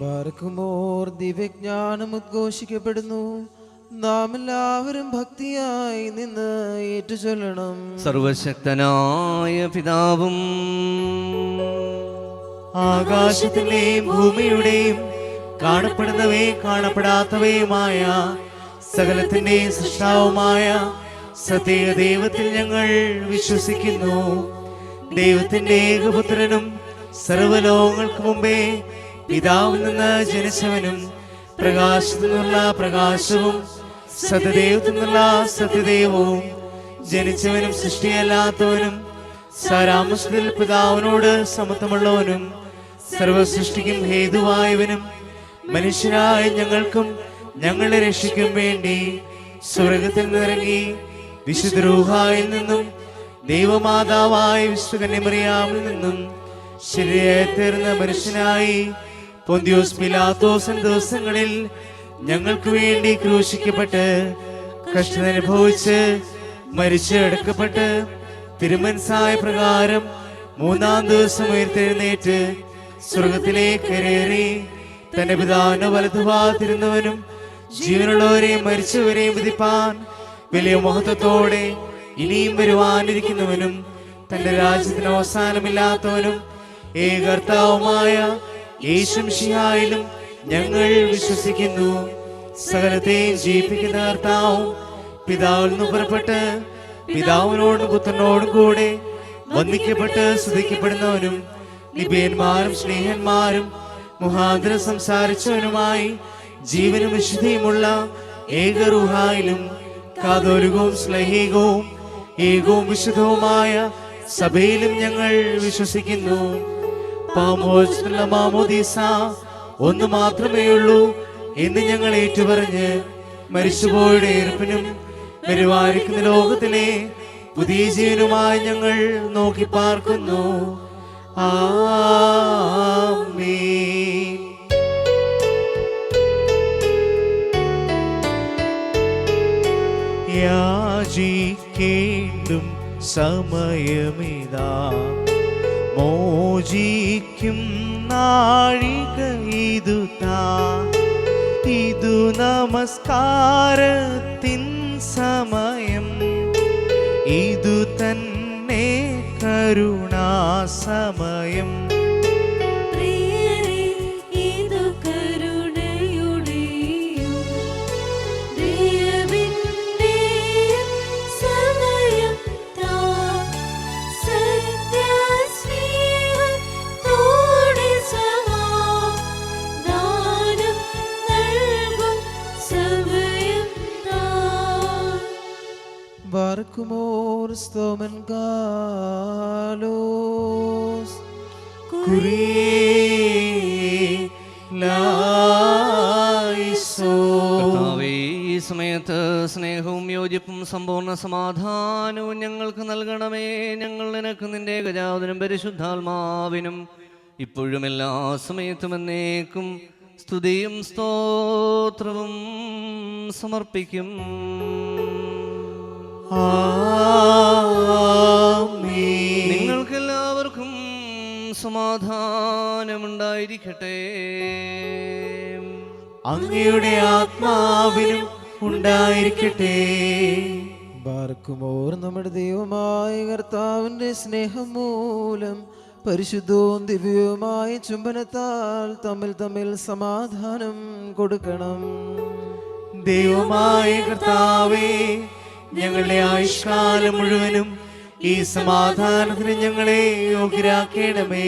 ബാർക്കുമോർ ദിവ്യജ്ഞാനം ഉദ്ഘോഷിക്കപ്പെടുന്നു. നാം എല്ലാവരും ഭക്തിയായി നിന്ന് ഏറ്റുചൊല്ലണം. സർവശക്തനായ പിതാവും ആകാശത്തിന്റെയും ഭൂമിയുടെയും കാണപ്പെടുന്നവയും കാണപ്പെടാത്തവയുമായ സകലത്തിന്റെയും സൃഷ്ടാവുമായ സത്യ ദൈവത്തിൽ ഞങ്ങൾ വിശ്വസിക്കുന്നു. ദൈവത്തിന്റെ ഏകപുത്രനും സർവ്വലോകങ്ങൾക്ക് മുമ്പേ പിതാവിൽ നിന്ന് ജനിച്ചവനും പ്രകാശത്തിൽ നിന്നുള്ള പ്രകാശവും സത്യദൈവത്തിൽ നിന്നുള്ള സത്യദൈവവും ജനിച്ചവനും സൃഷ്ടിയല്ലാത്തവനും സാരാംശത്തിൽ പിതാവിനോട് സമത്വമുള്ളവനും സർവസൃഷ്ടിക്കും ഹേതുവായവനും മനുഷ്യരായ ഞങ്ങൾക്കും ഞങ്ങളുടെ രക്ഷയ്ക്കും വേണ്ടി സ്വർഗത്തിൽ നിന്നിറങ്ങി വിശുദ്ധ റൂഹായിൽ നിന്നും ദൈവമാതാവായ വിശുദ്ധ കന്യമറിയാമിൽ നിന്നും ശരിയായി തീർന്ന മനുഷ്യനായി പൊന്തിയോസ് പിലാത്തോസൻ ദിവസങ്ങളിൽ ഞങ്ങൾക്ക് വേണ്ടി ക്രൂശിക്കപ്പെട്ട് കഷ്ടത അനുഭവിച്ച് മരിച്ച് അടക്കപ്പെട്ട് തിരുമനസ്സായ പ്രകാരം മൂന്നാം ദിവസം ഉയർത്തെഴുന്നേറ്റ് സ്വർഗത്തിലേക്ക് കയറി തന്റെ പിതാവിന്റെ വലതുഭാഗത്തിരുന്നവനും ജീവനുള്ളവരെയും മരിച്ചവരെയും വിധിപ്പാൻ വലിയ മഹത്വത്തോടെ ഇനിയും വരുവാനിരിക്കുന്നവനും തന്റെ രാജ്യത്തിന് അവസാനമില്ലാത്തവനും ഏകർത്താവുമായ യേശുമിശിഹായിലും ഞങ്ങൾ വിശ്വസിക്കുന്നു. സകലത്തെയും ജീവിപ്പിക്കുന്ന കർത്താവും പിതാവിൽ നിന്ന് പുറപ്പെട്ട് പിതാവിനോടും പുത്രനോടും കൂടെ വന്ദിക്കപ്പെട്ട് സ്തുതിക്കപ്പെടുന്നവനും നിബിയന്മാരും സ്നേഹന്മാരും മുഖാന്തരം സംസാരിച്ചവനുമായി ജീവനും വിശുദ്ധിയുമുള്ള ഏകറൂഹായിലും കാതോലികവും സ്ലൈഹികവും ഏകവും വിശുദ്ധവുമായ സഭയിലും ഞങ്ങൾ വിശ്വസിക്കുന്നു. പാമോചനമുള്ള മാമോദീസ ഒന്ന് മാത്രമേ ഉള്ളൂ എന്ന് ഞങ്ങൾ ഏറ്റുപറഞ്ഞ് മരിച്ചുപോയുടെ ഏർപ്പിനും വരുവാനിരിക്കുന്ന ലോകത്തിലെ പുതിയ ജീവനുമായി ഞങ്ങൾ നോക്കി പാർക്കുന്നു. ആമേൻ. യാചിക്കേണ്ടും സമയമിതാ, മോചിക്കും നാഴിക ഇതു താ, ഇതു നമസ്കാരത്തിൻ സമയം, ഇതു തന്നെ കരുണാസമയം. Barkumor stomen galos കർത്താവേ, ഈ സമയത്ത് സ്നേഹവും യോജിപ്പും സമ്പൂർണ്ണ സമാധാനവും ഞങ്ങൾക്ക് നൽകണമേ. ഞങ്ങൾ നിനക്ക് നിന്റെ ഗജാവനും പരിശുദ്ധാത്മാവിനും ഇപ്പോഴും എല്ലാ സമയത്തും എന്നേക്കും സ്തുതിയും സ്തോത്രവും സമർപ്പിക്കും. നിങ്ങൾക്കെല്ലാവർക്കും സമാധാനമുണ്ടായിരിക്കട്ടെ. അങ്ങയുടെ ആത്മാവിനും ഉണ്ടായിരിക്കട്ടെ. ബാർക്കുമോർ നമ്മുടെ ദൈവമായ കർത്താവിന്റെ സ്നേഹം മൂലം പരിശുദ്ധവും ദിവ്യവുമായ ചുംബനത്താൽ തമ്മിൽ സമാധാനം കൊടുക്കണം. ദൈവമായ കർത്താവേ, ഞങ്ങളുടെ ആയുഷ്കാലം മുഴുവനും ഈ സമാധാനത്തിന് ഞങ്ങളെ യോഗ്യരാക്കണമേ.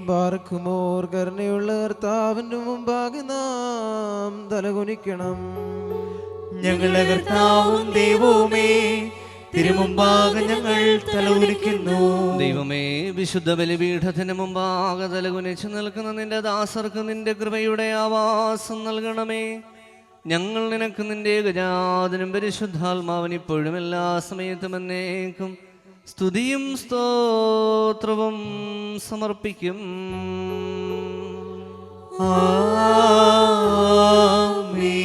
ബാർക്കുമോർ കരുണയുള്ള കർത്താവിന്റെ മുമ്പാകെ നാം തലകുനിക്കണം. ഞങ്ങളുടെ കർത്താവും ദൈവവുമേ, തിരുമുമ്പാകെ ഞങ്ങൾ തലകുനിക്കുന്നു. ദൈവമേ, വിശുദ്ധ ബലിപീഠത്തിന് മുമ്പാകെ തലകുനിച്ച് നിൽക്കുന്ന നിന്റെ ദാസർക്ക് നിന്റെ കൃപയുടെ ആവാസം നൽകണമേ. ഞങ്ങൾ നിനക്ക് നിന്റെ ഗജാതനും പരിശുദ്ധാത്മാവിന് ഇപ്പോഴും എല്ലാ സമയത്തും എന്നേക്കും സ്തുതിയും സ്തോത്രവും സമർപ്പിക്കും.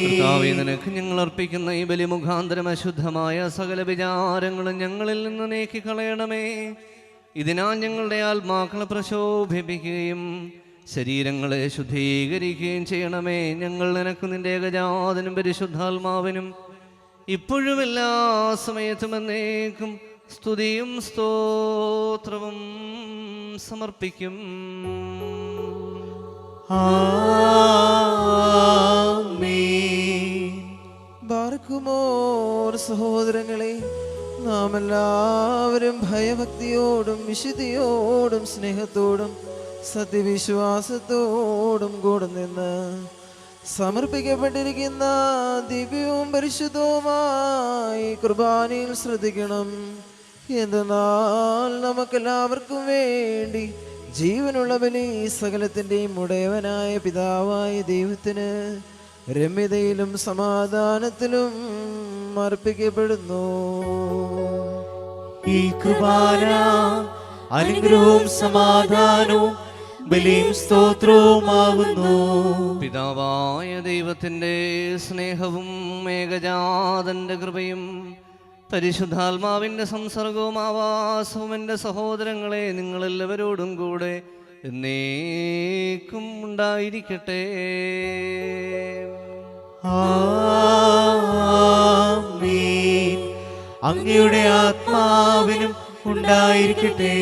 കർത്താവേ, നിനക്ക് ഞങ്ങൾ അർപ്പിക്കുന്ന ഈ ബലി മുഖാന്തരം അശുദ്ധമായ സകല വിചാരങ്ങളും ഞങ്ങളിൽ നിന്ന് നീക്കിക്കളയണമേ. ഇതിനാൽ ഞങ്ങളുടെ ആത്മാക്കളെ പ്രശോഭിപ്പിക്കുകയും ശരീരങ്ങളെ ശുദ്ധീകരിക്കുകയും ചെയ്യണമേ. ഞങ്ങൾ നിനക്ക് നിന്റെ ഏകജാതനും പരിശുദ്ധാത്മാവിനും ഇപ്പോഴും എല്ലാ സമയത്തും എന്നേക്കും സ്തുതിയും സ്തോത്രവും സമർപ്പിക്കും. ബാർക്കുമോർ സഹോദരങ്ങളെ, നാം എല്ലാവരും ഭയഭക്തിയോടും വിശുദ്ധിയോടും സ്നേഹത്തോടും സത്യവിശ്വാസത്തോടും കൂടെ നിന്ന് സമർപ്പിക്കപ്പെട്ടിരിക്കുന്ന ദിവ്യവും പരിശുദ്ധവുമായി കുർബാനയിൽ ശ്രദ്ധിക്കണം. എന്തെന്നാൽ നമുക്കെല്ലാവർക്കും വേണ്ടി ജീവനുള്ള ബലി സകലത്തിൻ്റെയും ഉടയവനായ പിതാവായ ദൈവത്തിന് രമ്യതയിലും സമാധാനത്തിലും അർപ്പിക്കപ്പെടുന്നു. ഈ കുർബാന അനുഗ്രഹവും സമാധാനവും ബലിയും സ്തോത്രവുമാകുന്നു. പിതാവായ ദൈവത്തിൻ്റെ സ്നേഹവും ഏകജാതന്റെ കൃപയും പരിശുദ്ധാത്മാവിൻ്റെ സംസർഗവും ആവാസവും എൻ്റെ സഹോദരങ്ങളെ നിങ്ങളെല്ലാവരോടും കൂടെ എന്നേക്കും ഉണ്ടായിരിക്കട്ടെ. ആമേൻ. അങ്ങയുടെ ആത്മാവിനും ഉണ്ടായിരിക്കട്ടെ.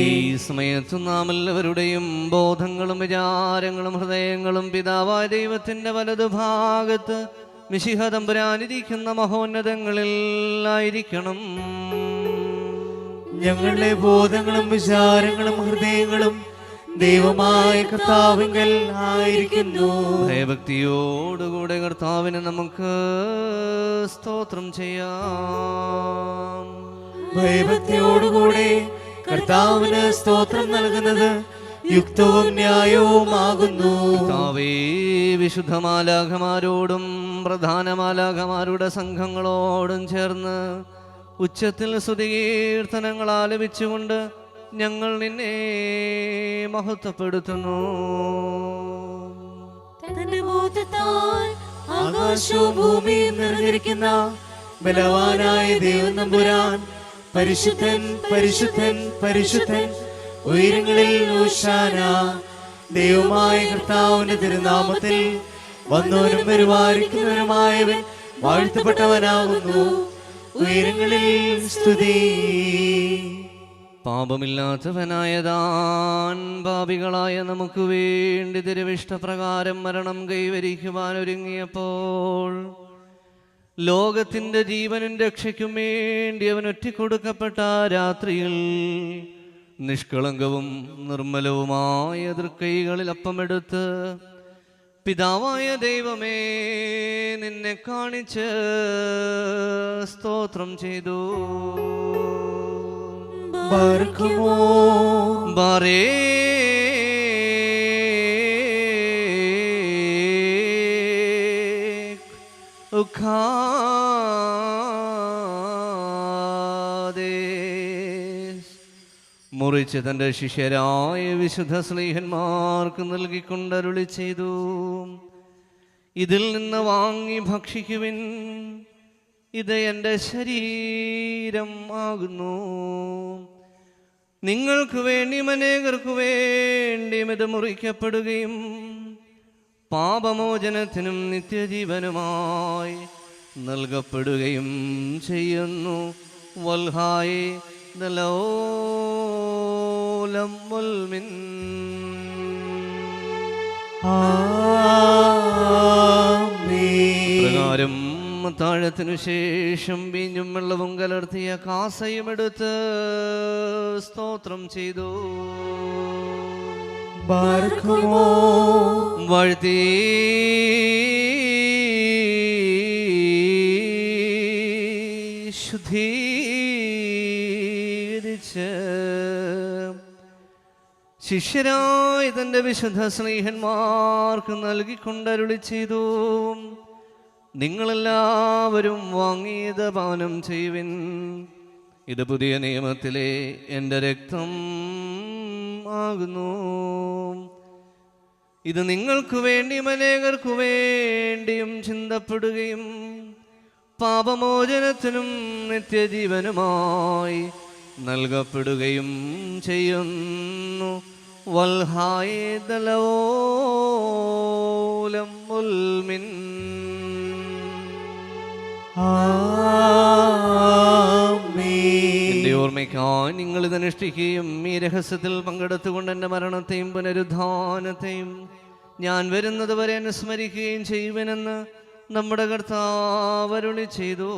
ഈ സമയത്ത് നാം എല്ലാവരുടെയും ബോധങ്ങളും വിചാരങ്ങളും ഹൃദയങ്ങളും പിതാവായ ദൈവത്തിൻ്റെ വലതുഭാഗത്ത് മിശിഹ തമ്പുരാനിരിക്കുന്ന മഹോന്നതങ്ങളിൽ ആയിരിക്കണം. ഞങ്ങളുടെ ബോധങ്ങളും വിചാരങ്ങളും ഹൃദയങ്ങളും ദൈവമായ കർത്താവിങ്കൽ ആയിരിക്കുന്നു. ഭയഭക്തിയോടുകൂടെ കർത്താവിന് നമുക്ക് സ്തോത്രം ചെയ്യാം. ഭയഭക്തിയോടുകൂടെ കർത്താവിന് സ്തോത്രം നൽകുന്നത് യുക്തവും ന്യായവുമാകുന്നു. കർത്താവേ, വിശുദ്ധ മാലാഖമാരോടും പ്രധാന മാലാഖമാരുടെ സംഘങ്ങളോടും ചേർന്ന് ഉച്ചത്തിൽ സ്തുതികീർത്തനങ്ങൾ ആലപിച്ചുകൊണ്ട് ഞങ്ങൾ നിന്നെ മഹത്വപ്പെടുത്തുന്നു. തന്റെ ബോധത്താൽ ആകാശവും ഭൂമിയും നിറഞ്ഞിരിക്കുന്ന ബലവാനായ ദൈവം നമ്പുരാൻ പരിശുദ്ധൻ പരിശുദ്ധൻ പരിശുദ്ധൻ, ഉയരങ്ങളിൽ ഓശാന. ദൈവമായ കർത്താവിന്റെ തിരുനാമത്തിൽ വന്നവനും വരുവായിരിക്കുന്നവനുമായവൻ വാഴ്ത്തപ്പെട്ടവനാകുന്നു. ഉയരങ്ങളിൽ സ്തുതി. പാപമില്ലാത്തവനായ താൻ പാപികളായ നമുക്ക് വേണ്ടി തിരുവിഷ്ടപ്രകാരം മരണം കൈവരിക്കുവാൻ ഒരുങ്ങിയപ്പോൾ ലോകത്തിൻ്റെ ജീവനും രക്ഷയ്ക്കും വേണ്ടി അവൻ ഒറ്റിക്കൊടുക്കപ്പെട്ട രാത്രിയിൽ നിഷ്കളങ്കവും നിർമ്മലവുമായ തൃക്കൈകളിൽ അപ്പമെടുത്ത് പിതാവായ ദൈവമേ നിന്നെ കാണിച്ച് സ്തോത്രം ചെയ്തു. ബാർക്കുമോ ബാരേ മുറിച്ച് തൻ്റെ ശിഷ്യരായ വിശുദ്ധ സ്ലീഹന്മാർക്ക് നൽകിക്കൊണ്ടരുളി ചെയ്തു. ഇതിൽ നിന്ന് വാങ്ങി ഭക്ഷിക്കുവിൻ, ഇത് എൻ്റെ ശരീരം ആകുന്നു. നിങ്ങൾക്ക് വേണ്ടിയും അനേകർക്കു വേണ്ടിയും ഇത് മുറിക്കപ്പെടുകയും പാപമോചനത്തിനും നിത്യജീവനുമായി നൽകപ്പെടുകയും ചെയ്യുന്നു. വൽഹായി ദലോലം വൽമിൻ. പ്രകാരം താഴത്തിനു ശേഷം വീഞ്ഞും വെള്ളവും കലർത്തിയ കാസയും എടുത്ത് സ്തോത്രം ചെയ്തു. ബാർക്കുമോ വാഴ്ത്തി ശുദ്ധീകരിച്ച് ശിഷ്യരായ തൻ്റെ വിശുദ്ധ സ്നേഹന്മാർക്ക് നൽകിക്കൊണ്ടരുളി ചെയ്തു. നിങ്ങളെല്ലാവരും വാങ്ങിയത് പാനം ചെയ്യുവിൻ, ഇത് പുതിയ നിയമത്തിലെ എൻ്റെ രക്തം ആകുന്നു. ഇത് നിങ്ങൾക്ക് വേണ്ടിയും അനേകർക്കു വേണ്ടിയും ചിന്തപ്പെടുകയും പാപമോചനത്തിനും നിത്യജീവനുമായി നൽകപ്പെടുകയും ചെയ്യുന്നു. വൽഹായി ദലോലം ഉൽമിൻ. എന്റെ ഓർമ്മയ്ക്കായി നിങ്ങൾ ഇത് അനുഷ്ഠിക്കുകയും ഈ രഹസ്യത്തിൽ പങ്കെടുത്തുകൊണ്ട് എൻ്റെ മരണത്തെയും പുനരുദ്ധാനത്തെയും ഞാൻ വരുന്നത് വരെ അനുസ്മരിക്കുകയും ചെയ്യുവനെന്ന് നമ്മുടെ കർത്താവ് അരുളി ചെയ്തു.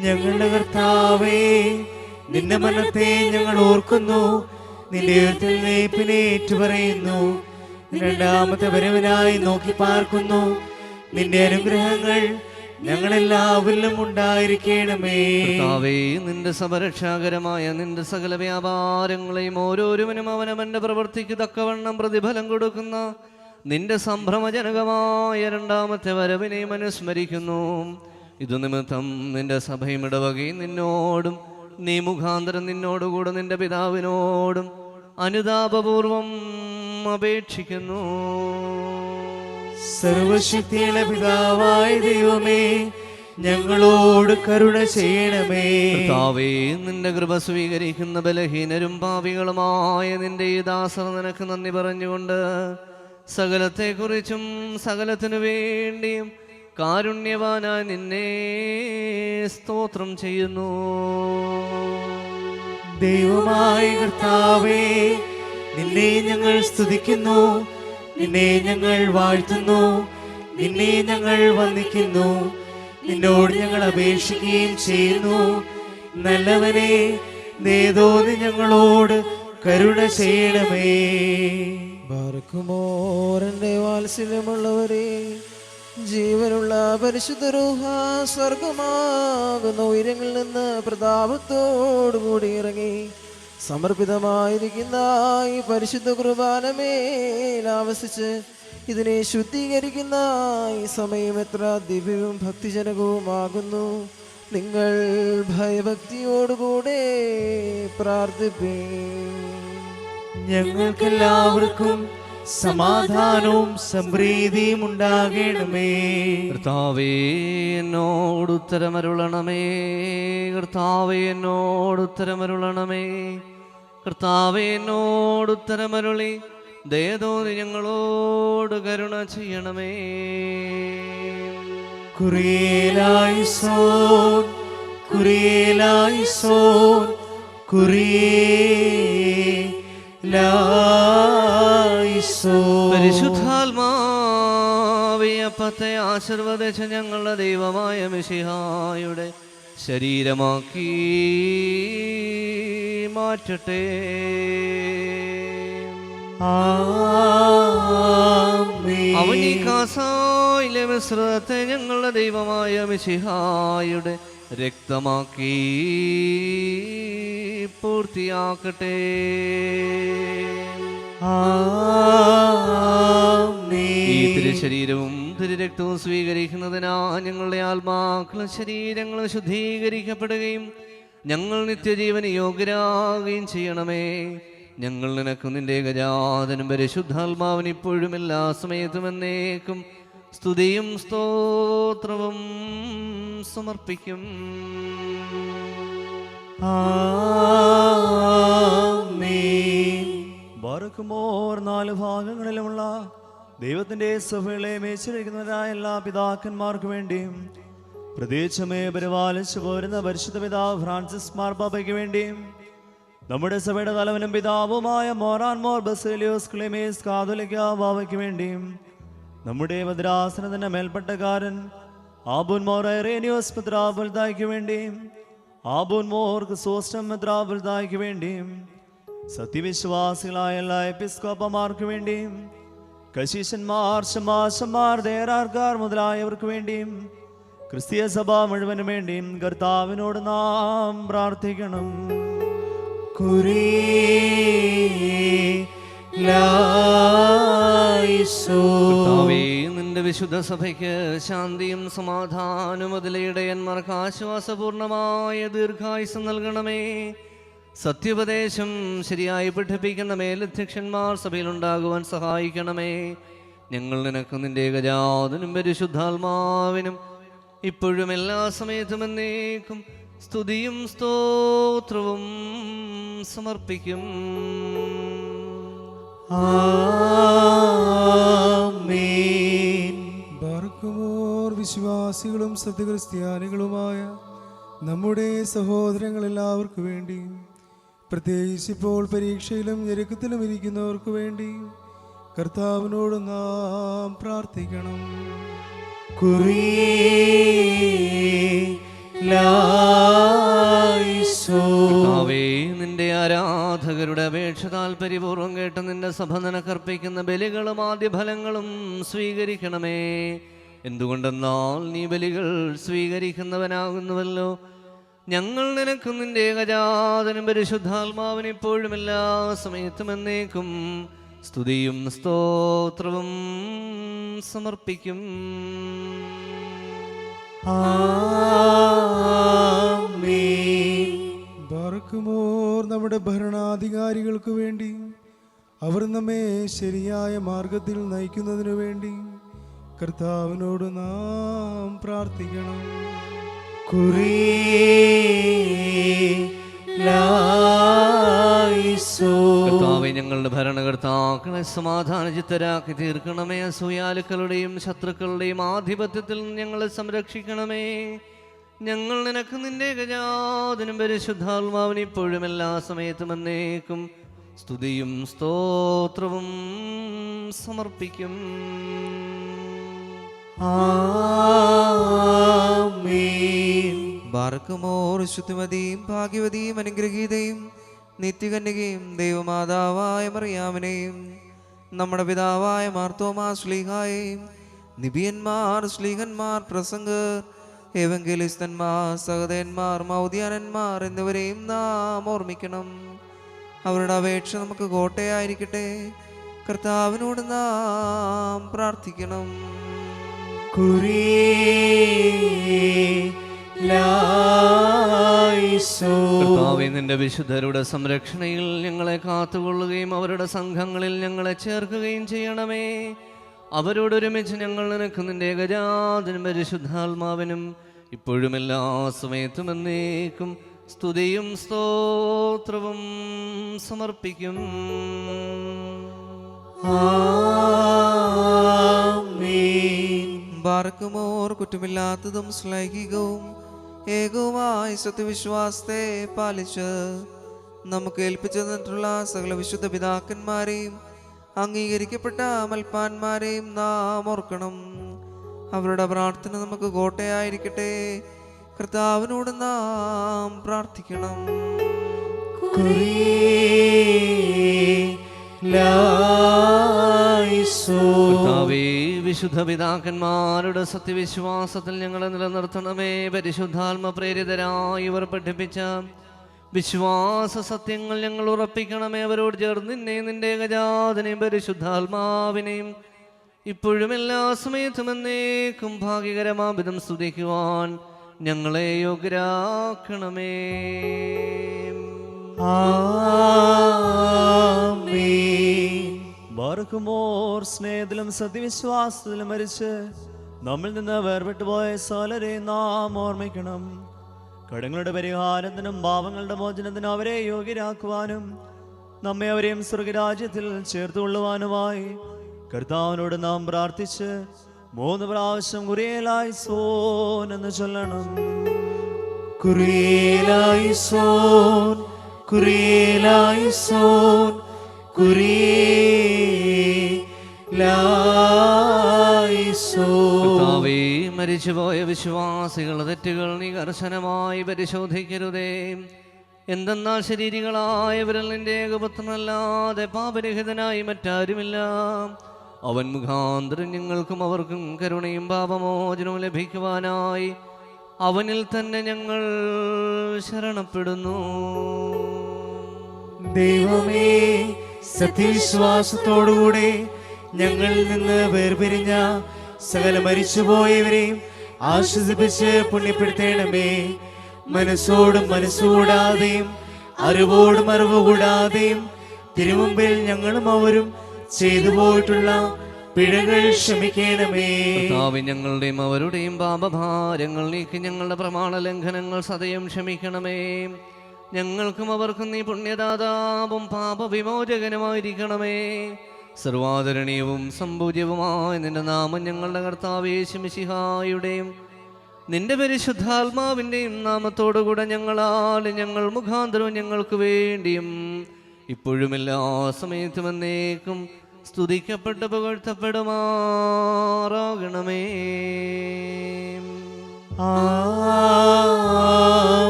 ഞങ്ങളുടെ കർത്താവേ, നിന്റെ മരണത്തെ ഞങ്ങൾ ഓർക്കുന്നു, നിന്റെ ഉയർത്തെഴുന്നേൽപ്പിനെ ഏറ്റുപറയുന്നു. രണ്ടാമത്തെ വരവിനായി നോക്കി പാർക്കുന്നു. നിന്റെ അനുഗ്രഹങ്ങൾ ഞങ്ങളെല്ലാവരിലും ഉണ്ടായിരിക്കണമേ. കർത്താവേ, നിന്റെ സമരക്ഷാകരമായ നിന്റെ സകല വ്യാപാരങ്ങളെയും ഓരോരുവനും അവനവന്റെ പ്രവൃത്തിക്ക് തക്കവണ്ണം പ്രതിഫലം കൊടുക്കുന്ന നിന്റെ സംഭ്രമജനകമായ രണ്ടാമത്തെ വരവിനെയും അനുസ്മരിക്കുന്നു. ഇതു നിമിത്തം നിന്റെ സഭയും ഇടവകയും നിന്നോടും നീ മുഖാന്തരം നിന്നോടുകൂടെ നിന്റെ പിതാവിനോടും അനുതാപപൂർവം അപേക്ഷിക്കുന്നു. സർവശക്തിയുള്ള പിതാവായ ദൈവമേ, ഞങ്ങളോട് കരുണ ചെയ്യണമേ. കർത്താവേ, നിന്റെ കൃപ സ്വീകരിക്കുന്ന ബലഹീനരും പാപികളുമായ നിന്റെ ഈ ദാസർ നിനക്ക് നന്ദി പറഞ്ഞുകൊണ്ട് സകലത്തെക്കുറിച്ചും സകലത്തിനു വേണ്ടിയും കാരുണ്യവാനായി നിന്നെ സ്തോത്രം ചെയ്യുന്നു. ദൈവമായ കർത്താവേ, നിന്നെ ഞങ്ങൾ സ്തുതിക്കുന്നു, നിന്നെ ഞങ്ങൾ വാഴ്ത്തുന്നു, നിന്നെ ഞങ്ങൾ വന്ദിക്കുന്നു. നിന്നോട് ഞങ്ങൾ അപേക്ഷിക്കുകയും ചെയ്യുന്നു. നല്ലവനെ, നേതോന്ന് ഞങ്ങളോട് കരുണ ചെയ്യണമേ. ബാർക്കുമോരന്റെ വാത്സല്യമുള്ളവരെ, ജീവനുള്ള പരിശുദ്ധ റൂഹ സ്വർഗമാകുന്ന ഉയരങ്ങളിൽ നിന്ന് പ്രതാപത്തോടുകൂടി ഇറങ്ങി സമർപ്പിതമായിരിക്കുന്ന ഈ പരിശുദ്ധ കുർബാനമേൽ ആവസിച്ച് ഇതിനെ ശുദ്ധീകരിക്കുന്ന ഈ സമയം എത്ര ദിവ്യവും ഭക്തിജനകവുമാകുന്നു. നിങ്ങൾ ഭയഭക്തിയോടുകൂടെ പ്രാർത്ഥിപ്പീൻ. ഞങ്ങൾക്കെല്ലാവർക്കും സമാധാനവും സംപ്രീതിയും ഉണ്ടാകണമേ. കർത്താവേ, എന്നോട് ഉത്തരമരുളണമേ. കർത്താവേ, എന്നോട് ഉത്തരമരുളണമേ. കർത്താവേ, എന്നോട് ഉത്തരമരുളി ദയതോന്നി ഞങ്ങളോട് കരുണ ചെയ്യണമേ. കുറിയേലായിസോൻ, കുറിയേലായിസോൻ, കുറിയേലായിസോൻ. പരിശുദ്ധാത്മാവേ, അപ്പത്തെ ആശീർവദിച്ച ഞങ്ങളുടെ ദൈവമായ മിശിഹായുടെ ശരീരമാക്കി മാറ്റട്ടെ. ആമേൻ. അവൻ ഈ കാസായിലെ മിശ്രിതത്തെ ഞങ്ങളുടെ ദൈവമായ മിശിഹായുടെ രക്തമാക്കി പൂർത്തിയാക്കട്ടെ. ഈ തിരുശരീരവും തിരുരക്തവും സ്വീകരിക്കുന്നതിനാ ഞങ്ങളുടെ ആത്മാക്കളും ശരീരങ്ങളും ശുദ്ധീകരിക്കപ്പെടുകയും ഞങ്ങൾ നിത്യജീവന് യോഗ്യരാകുകയും ചെയ്യണമേ. ഞങ്ങൾ നിനക്ക് നിന്റെ ഏകജാതനും പരിശുദ്ധാത്മാവിന് ഇപ്പോഴും എല്ലാ സമയത്തും എന്നേക്കും സ്തുതിയും സ്തോത്രവും സമർപ്പിക്കും. ആമേൻ. ബാറക്കുമോർ 4 ഭാഗങ്ങളിലുമുള്ള ദൈവത്തിന്റെ സഭകളെ മേച്ചിരിക്കുന്നവരായ എല്ലാ പിതാക്കന്മാർക്ക് വേണ്ടിയും പ്രത്യേകിച്ചമേ പരിപാലിച്ചു പോരുന്ന പരിശുദ്ധ പിതാവ് ഫ്രാൻസിസ് മാർപ്പാപ്പയ്ക്ക് വേണ്ടിയും നമ്മുടെ സഭയുടെ തലവനും പിതാവുമായ മോറാൻ മോർ ബസേലിയോസ് ക്ലെമീസ് കാതോലിക്ക ബാവയ്ക്ക് വേണ്ടിയും നമ്മുടെ ഭദ്രാസനത്തിന്റെ മേൽപ്പട്ടക്കാരൻ ആബൂൻ മോർ ഐറേനിയോസ് മെത്രാപ്പൊലീത്തായ്ക്ക് വേണ്ടിയും ആബൂൻ മോർ ക്രിസോസ്റ്റം മെത്രാപ്പൊലീത്തായ്ക്ക് വേണ്ടിയും സത്യവിശ്വാസികളായ എല്ലാ എപ്പിസ്കോപ്പമാർക്ക് വേണ്ടിയും കശീശന്മാർ, ശമാശന്മാർ, ദേറാർക്കാർ മുതലായവർക്ക് വേണ്ടിയും ക്രിസ്തീയ സഭ മുഴുവനും വേണ്ടിയും കർത്താവിനോട് നാം പ്രാർത്ഥിക്കണം. കർത്താവേ, നിന്റെ വിശുദ്ധ സഭയ്ക്ക് ശാന്തിയും സമാധാനവും അതിലെ ഇടയന്മാർക്ക് ആശ്വാസപൂർണമായ ദീർഘായുസ് നൽകണമേ. സത്യോപദേശം ശരിയായി പഠിപ്പിക്കുന്ന മേലധ്യക്ഷന്മാർ സഭയിലുണ്ടാകുവാൻ സഹായിക്കണമേ. ഞങ്ങൾ നിനക്ക് നിന്റെ ഏകജാതനും പരിശുദ്ധാത്മാവിനും ഇപ്പോഴും എല്ലാ സമയത്തും എന്നേക്കും സ്തുതിയും സ്തോത്രവും സമർപ്പിക്കും. ആമേൻ. ബാർക്കുമോർ വിശ്വാസികളും സത്യക്രിസ്ത്യാനികളുമായ നമ്മുടെ സഹോദരങ്ങളെല്ലാവർക്കു വേണ്ടി, പ്രത്യേകിച്ച് ഇപ്പോൾ പരീക്ഷയിലും ഞെരുക്കത്തിലും ഇരിക്കുന്നവർക്ക് വേണ്ടി കർത്താവിനോട് നാം പ്രാർത്ഥിക്കണം. കുറിയേലായിസോൻ, കർത്താവേ, നിന്റെ ആരാധകരുടെ അപേക്ഷ താല്പര്യപൂർവ്വം കേട്ട് നിന്റെ സഭ നിനക്കർപ്പിക്കുന്ന ബലികളും ആദ്യഫലങ്ങളും സ്വീകരിക്കണമേ. എന്തുകൊണ്ടെന്നാൽ നീ ബലികൾ സ്വീകരിക്കുന്നവനാകുന്നുവല്ലോ. ഞങ്ങൾ നിനക്കും നിന്റെ ഏകജാതനും പരിശുദ്ധാത്മാവിന് ഇപ്പോഴും എല്ലാ സമയത്തും എന്നേക്കും സ്തുതിയും സ്തോത്രവും സമർപ്പിക്കും. ബാറക്കുമോർ നമ്മുടെ ഭരണാധികാരികൾക്ക് വേണ്ടി, അവർ നമ്മെ ശരിയായ മാർഗത്തിൽ നയിക്കുന്നതിനു വേണ്ടി കർത്താവിനോട് നാം പ്രാർത്ഥിക്കണം. കർത്താവേ, ഞങ്ങളുടെ ഭരണകർത്താക്കളെ സമാധാനചിത്തരാക്കി തീർക്കണമേ. അസൂയാലുക്കളുടെയും ശത്രുക്കളുടെയും ആധിപത്യത്തിൽ നിന്ന് ഞങ്ങളെ സംരക്ഷിക്കണമേ. ഞങ്ങൾ നിനക്ക് നിന്റെ ഏകജാതനും പരിശുദ്ധാത്മാവിന് ഇപ്പോഴും എല്ലാ സമയത്തും എന്നേക്കും സ്തുതിയും സ്തോത്രവും സമർപ്പിക്കും. ബാറക്കുമോർ ശുദ്ധിമതിയും ഭാഗ്യവതിയും അനുഗ്രഹീതയും നിത്യകന്യകയും ദൈവമാതാവായ മറിയാമിനെയും നമ്മുടെ പിതാവായ മാർത്തോമാ ശ്ലീഹായെയും നിബിയന്മാർ, ശ്ലീഹന്മാർ, പ്രസംഗർ, ഏവങ്കേലിസ്തന്മാർ, സഹോദരന്മാർ, മൗദ്യാനന്മാർ എന്നിവരെയും നാം ഓർമ്മിക്കണം. അവരുടെ അപേക്ഷ നമുക്ക് കോട്ടയായിരിക്കട്ടെ. കർത്താവിനോട് നാം പ്രാർത്ഥിക്കണം. കർത്താവേ, നിന്റെ വിശുദ്ധരുടെ സംരക്ഷണയിൽ ഞങ്ങളെ കാത്തുകൊള്ളുകയും അവരുടെ സംഘങ്ങളിൽ ഞങ്ങളെ ചേർക്കുകയും ചെയ്യണമേ. അവരോടൊരുമിച്ച് ഞങ്ങൾ നിനക്ക് നിന്റെ ഏകജാതനും പരിശുദ്ധാത്മാവിനും ഇപ്പോഴും എല്ലാ സമയത്തും എന്നേക്കും സ്തുതിയും സ്തോത്രവും സമർപ്പിക്കും. ബാറക്കുമോർ കുറ്റമില്ലാത്തതും ശ്ലൈഹികവും ഏകവുമായ സത്യവിശ്വാസത്തെ പാലിച്ച് നമുക്ക് ഏൽപ്പിച്ചു തന്നിട്ടുള്ള സകല വിശുദ്ധ പിതാക്കന്മാരെയും അംഗീകരിക്കപ്പെട്ട മൽപ്പാന്മാരെയും നാം ഓർക്കണം. അവരുടെ പ്രാർത്ഥന നമുക്ക് കോട്ടയായിരിക്കട്ടെ. കർത്താവിനോട് നാം പ്രാർത്ഥിക്കണം. കർത്താവേ, വിശുദ്ധ പിതാക്കന്മാരുടെ സത്യവിശ്വാസത്തിൽ ഞങ്ങളെ നിലനിർത്തണമേ. പരിശുദ്ധാത്മ പ്രേരിതരായി ഇവർ പഠിപ്പിച്ച വിശ്വാസ സത്യങ്ങൾ ഞങ്ങൾ ഉറപ്പിക്കണമേ. അവരോട് ചേർന്ന് നിന്നെ നിന്റെ ഏകജാതനെയും പരിശുദ്ധാത്മാവിനെയും ഇപ്പോഴും എല്ലാ സമയത്തും എന്നേക്കും ഭാഗ്യകരമാവിധം സ്തുതിക്കുവാൻ ഞങ്ങളെ യോഗ്യരാക്കണമേ. ബാറക്കുമോർ സ്നേഹത്തിലും സത്യവിശ്വാസത്തിലും മരിച്ച് നമ്മിൽ നിന്ന് വേർപെട്ടുപോയ സകലരെ നാം ഓർമ്മിക്കണം. കടങ്ങളുടെ പരിഹാരത്തിനും പാപങ്ങളുടെ മോചനത്തിനും അവരെ യോഗ്യരാക്കുവാനും നമ്മെ അവരെയും സ്വർഗരാജ്യത്തിൽ ചേർത്തുകൊള്ളുവാനുമായി കർത്താവിനോട് നാം പ്രാർത്ഥിച്ച് 3 പ്രാവശ്യം കുറിയേലായിസോൻ എന്ന് ചൊല്ലണം. കുറിയേലായിസോൻ, കുറിയേലായിസോൻ, കർത്താവേ, മരിച്ചുപോയ വിശ്വാസികളുടെ തെറ്റുകൾ നീ കർശനമായി പരിശോധിക്കരുതേ. എന്തെന്നാൽ ശരീരികളായവരിൽ നിന്റെ ഏകപുത്രനല്ലാതെ പാപരഹിതനായി മറ്റാരുമില്ല. അവൻ മുഖാന്തരം ഞങ്ങൾക്കും അവർക്കും കരുണയും പാപമോചനവും ലഭിക്കുവാനായി അവനിൽ തന്നെ ഞങ്ങൾ ശരണപ്പെടുന്നു. ദൈവമേ, സത്യവിശ്വാസത്തോടുകൂടെ ഞങ്ങളിൽ നിന്ന് വേർപിരിഞ്ഞ സകല മരിച്ചുപോയവരെയും ആശ്വസിപ്പിച്ച് പുണ്യപ്പെടുത്തേണമേ. മനസ്സോടും മനസ്സുകൂടാതെയും അറിവോടും അറിവ് കൂടാതെയും തിരുമുമ്പിൽ ഞങ്ങളും അവരും ചെയ്തു പോയിട്ടുള്ള പിഴകൾ ക്ഷമിക്കണമേ. കർത്താവേ, ഞങ്ങളുടെയും അവരുടെയും പാപഭാരങ്ങൾ നീക്കി ഞങ്ങളുടെ പ്രമാണ ലംഘനങ്ങൾ സദയം ക്ഷമിക്കണമേ. ഞങ്ങൾക്കും അവർക്കും നീ പുണ്യദാതാവും പാപവിമോചകനുമായിരിക്കണമേ. സർവാദരണീയവും സംപൂജ്യവുമായ നിന്റെ നാമം ഞങ്ങളുടെ കർത്താവേ യേശു മിശിഹായുടെയും നിന്റെ പരിശുദ്ധാത്മാവിൻ്റെയും നാമത്തോടുകൂടെ ഞങ്ങളാൽ ഞങ്ങൾ മുഖാന്തരവും ഞങ്ങൾക്ക് വേണ്ടിയും ഇപ്പോഴും എല്ലാ സമയത്തും എന്നേക്കും സ്തുതിക്കപ്പെട്ട് പുകഴ്ത്തപ്പെടുമാറാകണമേ.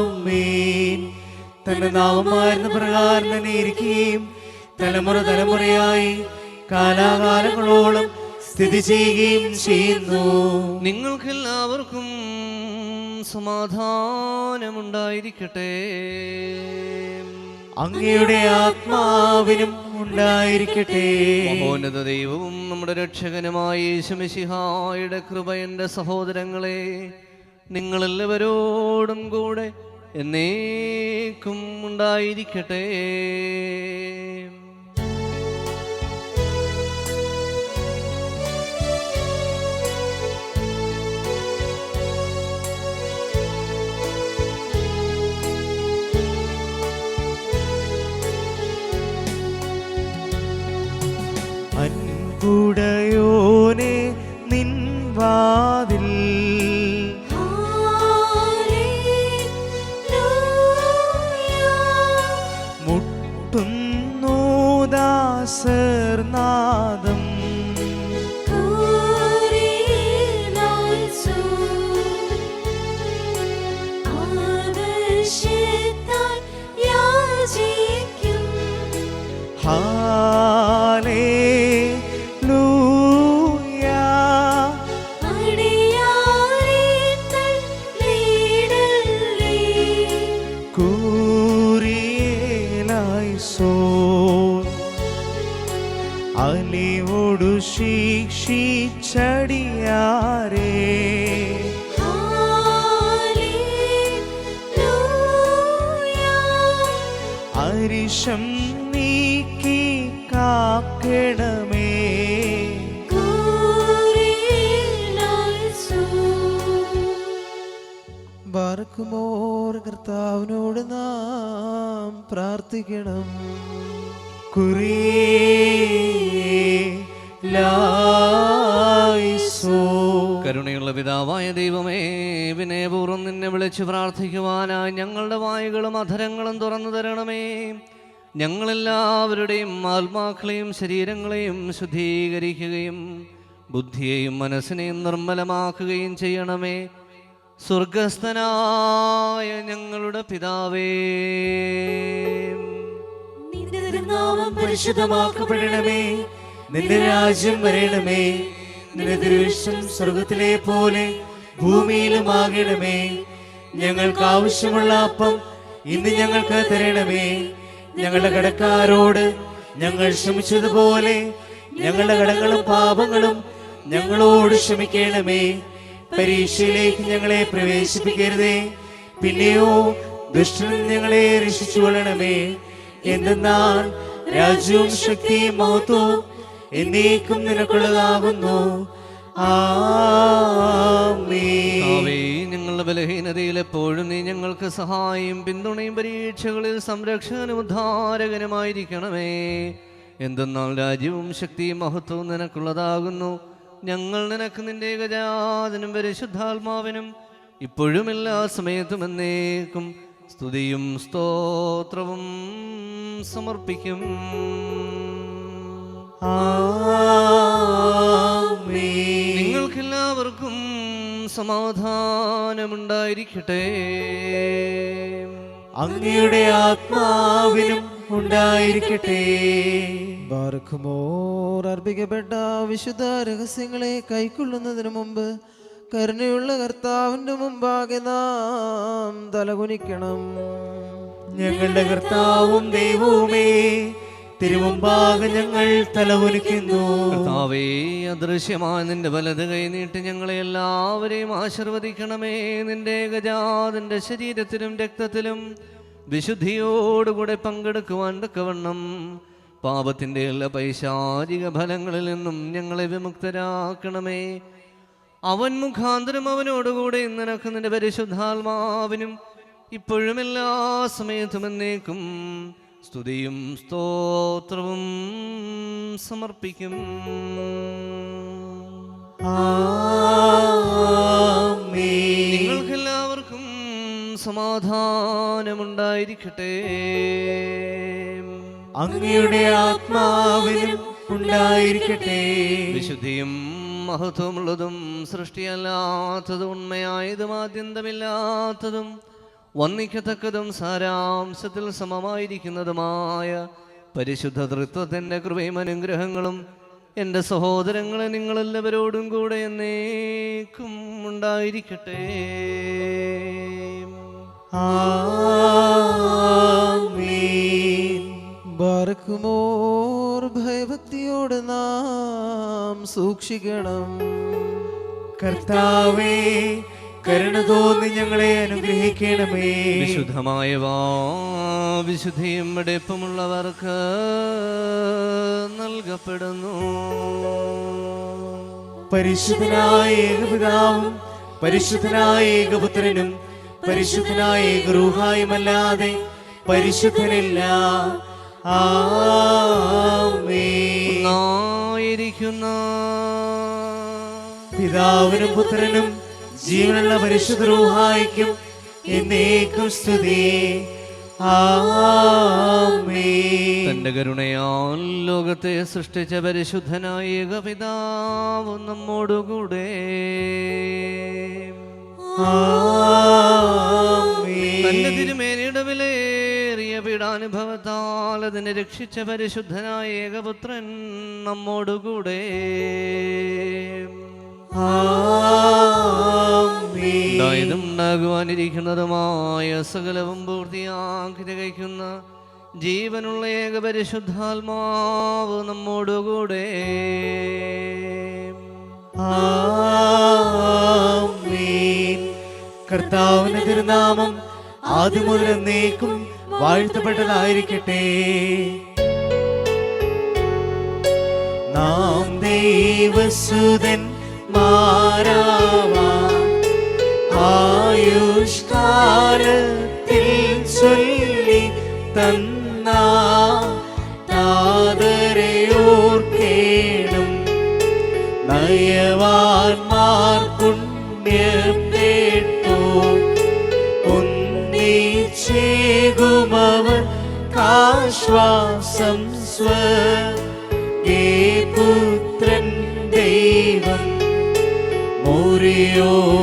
ആമേൻ. തന്റെ നാമമായിരുന്ന പ്രകാരം തന്നെ ഇരിക്കുകയും തലമുറ തലമുറയായി കാലാകാലങ്ങളോളം സ്ഥിതി ചെയ്യുകയും ചെയ്യുന്നു. നിങ്ങൾക്കെല്ലാവർക്കും സമാധാനമുണ്ടായിരിക്കട്ടെ. അങ്ങയുടെ ആത്മാവിനും ഉണ്ടായിരിക്കട്ടെ. മഹോന്നത ദൈവവും നമ്മുടെ രക്ഷകനുമായ യേശുമിശിഹായുടെ കൃപ എൻ്റെ സഹോദരങ്ങളെ നിങ്ങളെല്ലാവരോടും കൂടെ എന്നേക്കും ഉണ്ടായിരിക്കട്ടെ. അൻപുടയോനെ നിൻ വാതിൽ മുട്ടുന്നു ദാസർനാദം. ഹല്ലേലൂയ. കൂറിയേലൈസോൻ. അലിവോടു ശിക്ഷിച്ചടിയാരേ അരിശം നീക്കി കാക്കണമേ. ബാർക്കുമോർ കർത്താവിനോട് നാം പ്രാർത്ഥിക്കണം. കുറിയേലൈസോൻ. കരുണയുള്ള പിതാവായ ദൈവമേ, വിനയപൂർവ്വം നിന്നെ വിളിച്ച് പ്രാർത്ഥിക്കുവാനായി ഞങ്ങളുടെ വായുകളും അധരങ്ങളും തുറന്നു തരണമേ. ഞങ്ങളെല്ലാവരുടെയും ആത്മാക്കളെയും ശരീരങ്ങളെയും ശുദ്ധീകരിക്കുകയും ബുദ്ധിയെയും മനസ്സിനെയും നിർമ്മലമാക്കുകയും ചെയ്യണമേ. സ്വർഗസ്ഥനായ ഞങ്ങളുടെ പിതാവേ, നിന്റെ തിരുനാമം പരിശുദ്ധമാക്കപ്പെടണമേ. നിന്റെ രാജ്യം വരണമേ. നിന്റെ തിരുവിഷ്ടം സ്വർഗത്തിലെ പോലെ ഭൂമിയിലുമാകണമേ. ഞങ്ങൾക്ക് ആവശ്യമുള്ള അപ്പം ഇന്ന് ഞങ്ങൾക്ക് തരണമേ. ഞങ്ങളുടെ കടക്കാരോട് ഞങ്ങൾ ക്ഷമിച്ചതുപോലെ ഞങ്ങളുടെ കടങ്ങളും പാപങ്ങളും ഞങ്ങളോട് ക്ഷമിക്കണമേ. പരീക്ഷയിലേക്ക് ഞങ്ങളെ പ്രവേശിപ്പിക്കരുതേ, പിന്നെയോ ദുഷ്ടനിൽ ഞങ്ങളെ രക്ഷിച്ചുകൊള്ളണമേ. എന്തെന്നാൽ രാജ്യവും ശക്തിയും മഹത്വവും എന്നേക്കും നിനക്കുള്ളതാകുന്നു. ആമേൻ. ഞങ്ങളുടെ ബലഹീനതയിൽ എപ്പോഴും നീ ഞങ്ങൾക്ക് സഹായം പിന്തുണയും പരീക്ഷകളിൽ സംരക്ഷകനും ഉദ്ധാരകനുമായിരിക്കണമേ. എന്തെന്നാൽ രാജ്യവും ശക്തിയും മഹത്വവും നിനക്കുള്ളതാകുന്നു. ഞങ്ങൾ നിനക്ക് നിന്റെ ഏകജാതനും പരിശുദ്ധാത്മാവിനും ഇപ്പോഴും എല്ലാ സമയത്തും എന്നേക്കും സ്തുതിയും സ്തോത്രവും സമർപ്പിക്കും. നിങ്ങൾക്കെല്ലാവർക്കും സമാധാനമുണ്ടായിരിക്കട്ടെ. അങ്ങയുടെ ആത്മാവിനും ഉണ്ടായിരിക്കട്ടെ. ബാർക്കുമോർ അർപ്പിക്കപ്പെട്ട വിശുദ്ധ രഹസ്യങ്ങളെ കൈക്കൊള്ളുന്നതിന് മുമ്പ് കരുണയുള്ള കർത്താവിന്റെ മുമ്പാകെ നാം തലകുനിക്കണം. ഞങ്ങളുടെ കർത്താവും ദൈവവുമേ, തിരുമുമ്പാകെ ഞങ്ങൾ തലകുനിക്കുന്നു. കർത്താവേ, അദൃശ്യമായ നിന്റെ വലത് കൈ നീട്ടി ഞങ്ങളെ എല്ലാവരെയും ആശീർവദിക്കണമേ. നിന്റെ ഏകജാതന്റെ ശരീരത്തിലും രക്തത്തിലും വിശുദ്ധിയോടുകൂടെ പങ്കെടുക്കുവാൻ തക്കവണ്ണം പാപത്തിന്റെ എല്ലാ പൈശാചിക ഫലങ്ങളിൽ നിന്നും ഞങ്ങളെ വിമുക്തരാക്കണമേ. അവൻ മുഖാന്തരം അവനോടുകൂടെ നിനക്ക് നിന്റെ പരിശുദ്ധാത്മാവിനും ഇപ്പോഴും എല്ലാ സമയത്തും എന്നേക്കും സ്തുതിയും സ്തോത്രവും സമർപ്പിക്കും. നിങ്ങൾക്കെല്ലാവർക്കും സമാധാനമുണ്ടായിരിക്കട്ടെ. അങ്ങയുടെ ആത്മാവിനും ഉണ്ടായിരിക്കട്ടെ. വിശുദ്ധിയും മഹത്വമുള്ളതും സൃഷ്ടിയല്ലാത്തതും ഉണ്മയായതും ആദ്യന്തമില്ലാത്തതും വന്ദിക്കത്തക്കതും സാരാംശത്തിൽ സമമായിരിക്കുന്നതുമായ പരിശുദ്ധ തൃത്വത്തിൻ്റെ കൃപയും അനുഗ്രഹങ്ങളും എൻ്റെ സഹോദരങ്ങളെ നിങ്ങളെല്ലാവരോടും കൂടെ എന്നേക്കും ഉണ്ടായിരിക്കട്ടെ. ആമേൻ. ബാർക്കുമോർ ഭയഭക്തിയോട് നാം സൂക്ഷിക്കണം. കർത്താവേ, കരുണ തോന്നി ഞങ്ങളെ അനുഗ്രഹിക്കണമേ. വിശുദ്ധമായവാ വിശുദ്ധിയും വെടിപ്പുമുള്ളവർക്ക് നൽകപ്പെടുന്നു. പരിശുദ്ധനായ ഏകപിതാവും പരിശുദ്ധനായ ഏകപുത്രനും പരിശുദ്ധനായ ഏകരൂഹായുമല്ലാതെ പരിശുദ്ധനില്ല. ആമേൻ. ഒന്നായിരിക്കുന്ന പിതാവിനും പുത്രനും ജീവനുള്ള പരിശുദ്ധ റൂഹായിക്കും എന്നേക്കും സ്തുതി. ആമേൻ. തന്റെ കരുണയാൽ ലോകത്തെ സൃഷ്ടിച്ച പരിശുദ്ധനായ ഏകപിതാവ് നമ്മോടുകൂടെ. ആമേൻ. തന്റെ തിരുമേനിയുടെ വിലയേറിയ പീഡാനുഭവത്താൽ അതിനെ രക്ഷിച്ച പരിശുദ്ധനായ ഏകപുത്രൻ നമ്മോടുകൂടെ. ഉണ്ടായതും ഉണ്ടാകുവാനിരിക്കുന്നതുമായ സകലവും പൂർത്തിയാക്കി തികയ്ക്കുന്ന ജീവനുള്ള ഏകപരിശുദ്ധാത്മാവ് നമ്മോടുകൂടെ. ആമേൻ. കർത്താവിന്റെ തിരുനാമം ആദ്യം മുതൽ എന്നേക്കും വാഴ്ത്തപ്പെട്ടതായിരിക്കട്ടെ. നാം ദൈവസുതൻ ആയുഷ്കാലത്തിൽ ചൊല്ലി തന്ന താതരയോർക്കേണം നയവാൻമാർ പുണ്യപ്പെട്ടു ഒന്നിച്ചേകുമവർ കാശ്വാസം പുത്രൻ ദൈവം മോറിയോരാകെ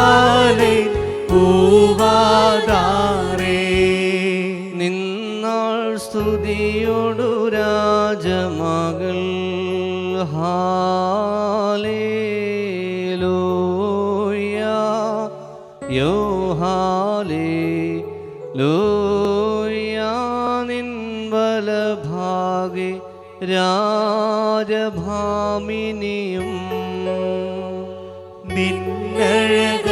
ആലേ പൂവാദാരേ. നിന്നാൾ സ്തുതിയോടു രാജമകൾ ഹാലേലൂയ യോ ഹാലേലൂയ. നിൻ വലഭാഗെ രാജഭാമിനിയും നിന്നഴകരജൻ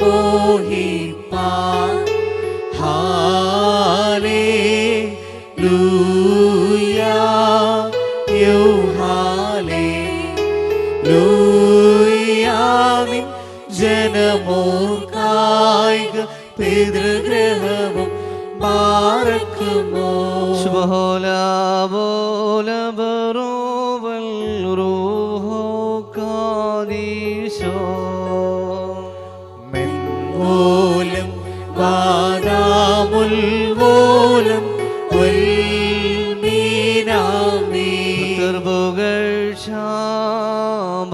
മോഹിപ്പാൻ ഹാലേലൂയ യോ ഹാലേലൂയ. നിൻ ജനമോർക്കായിക പിതൃഗ്രഹവും ബാറക്കുമോ. ശുഭഹോലാ ബോല ബറോവൽ റൂഹോ കാദീശോ. മെൻമൂലം വാദാമുൽമൂലം ഉൽമീനാമീ.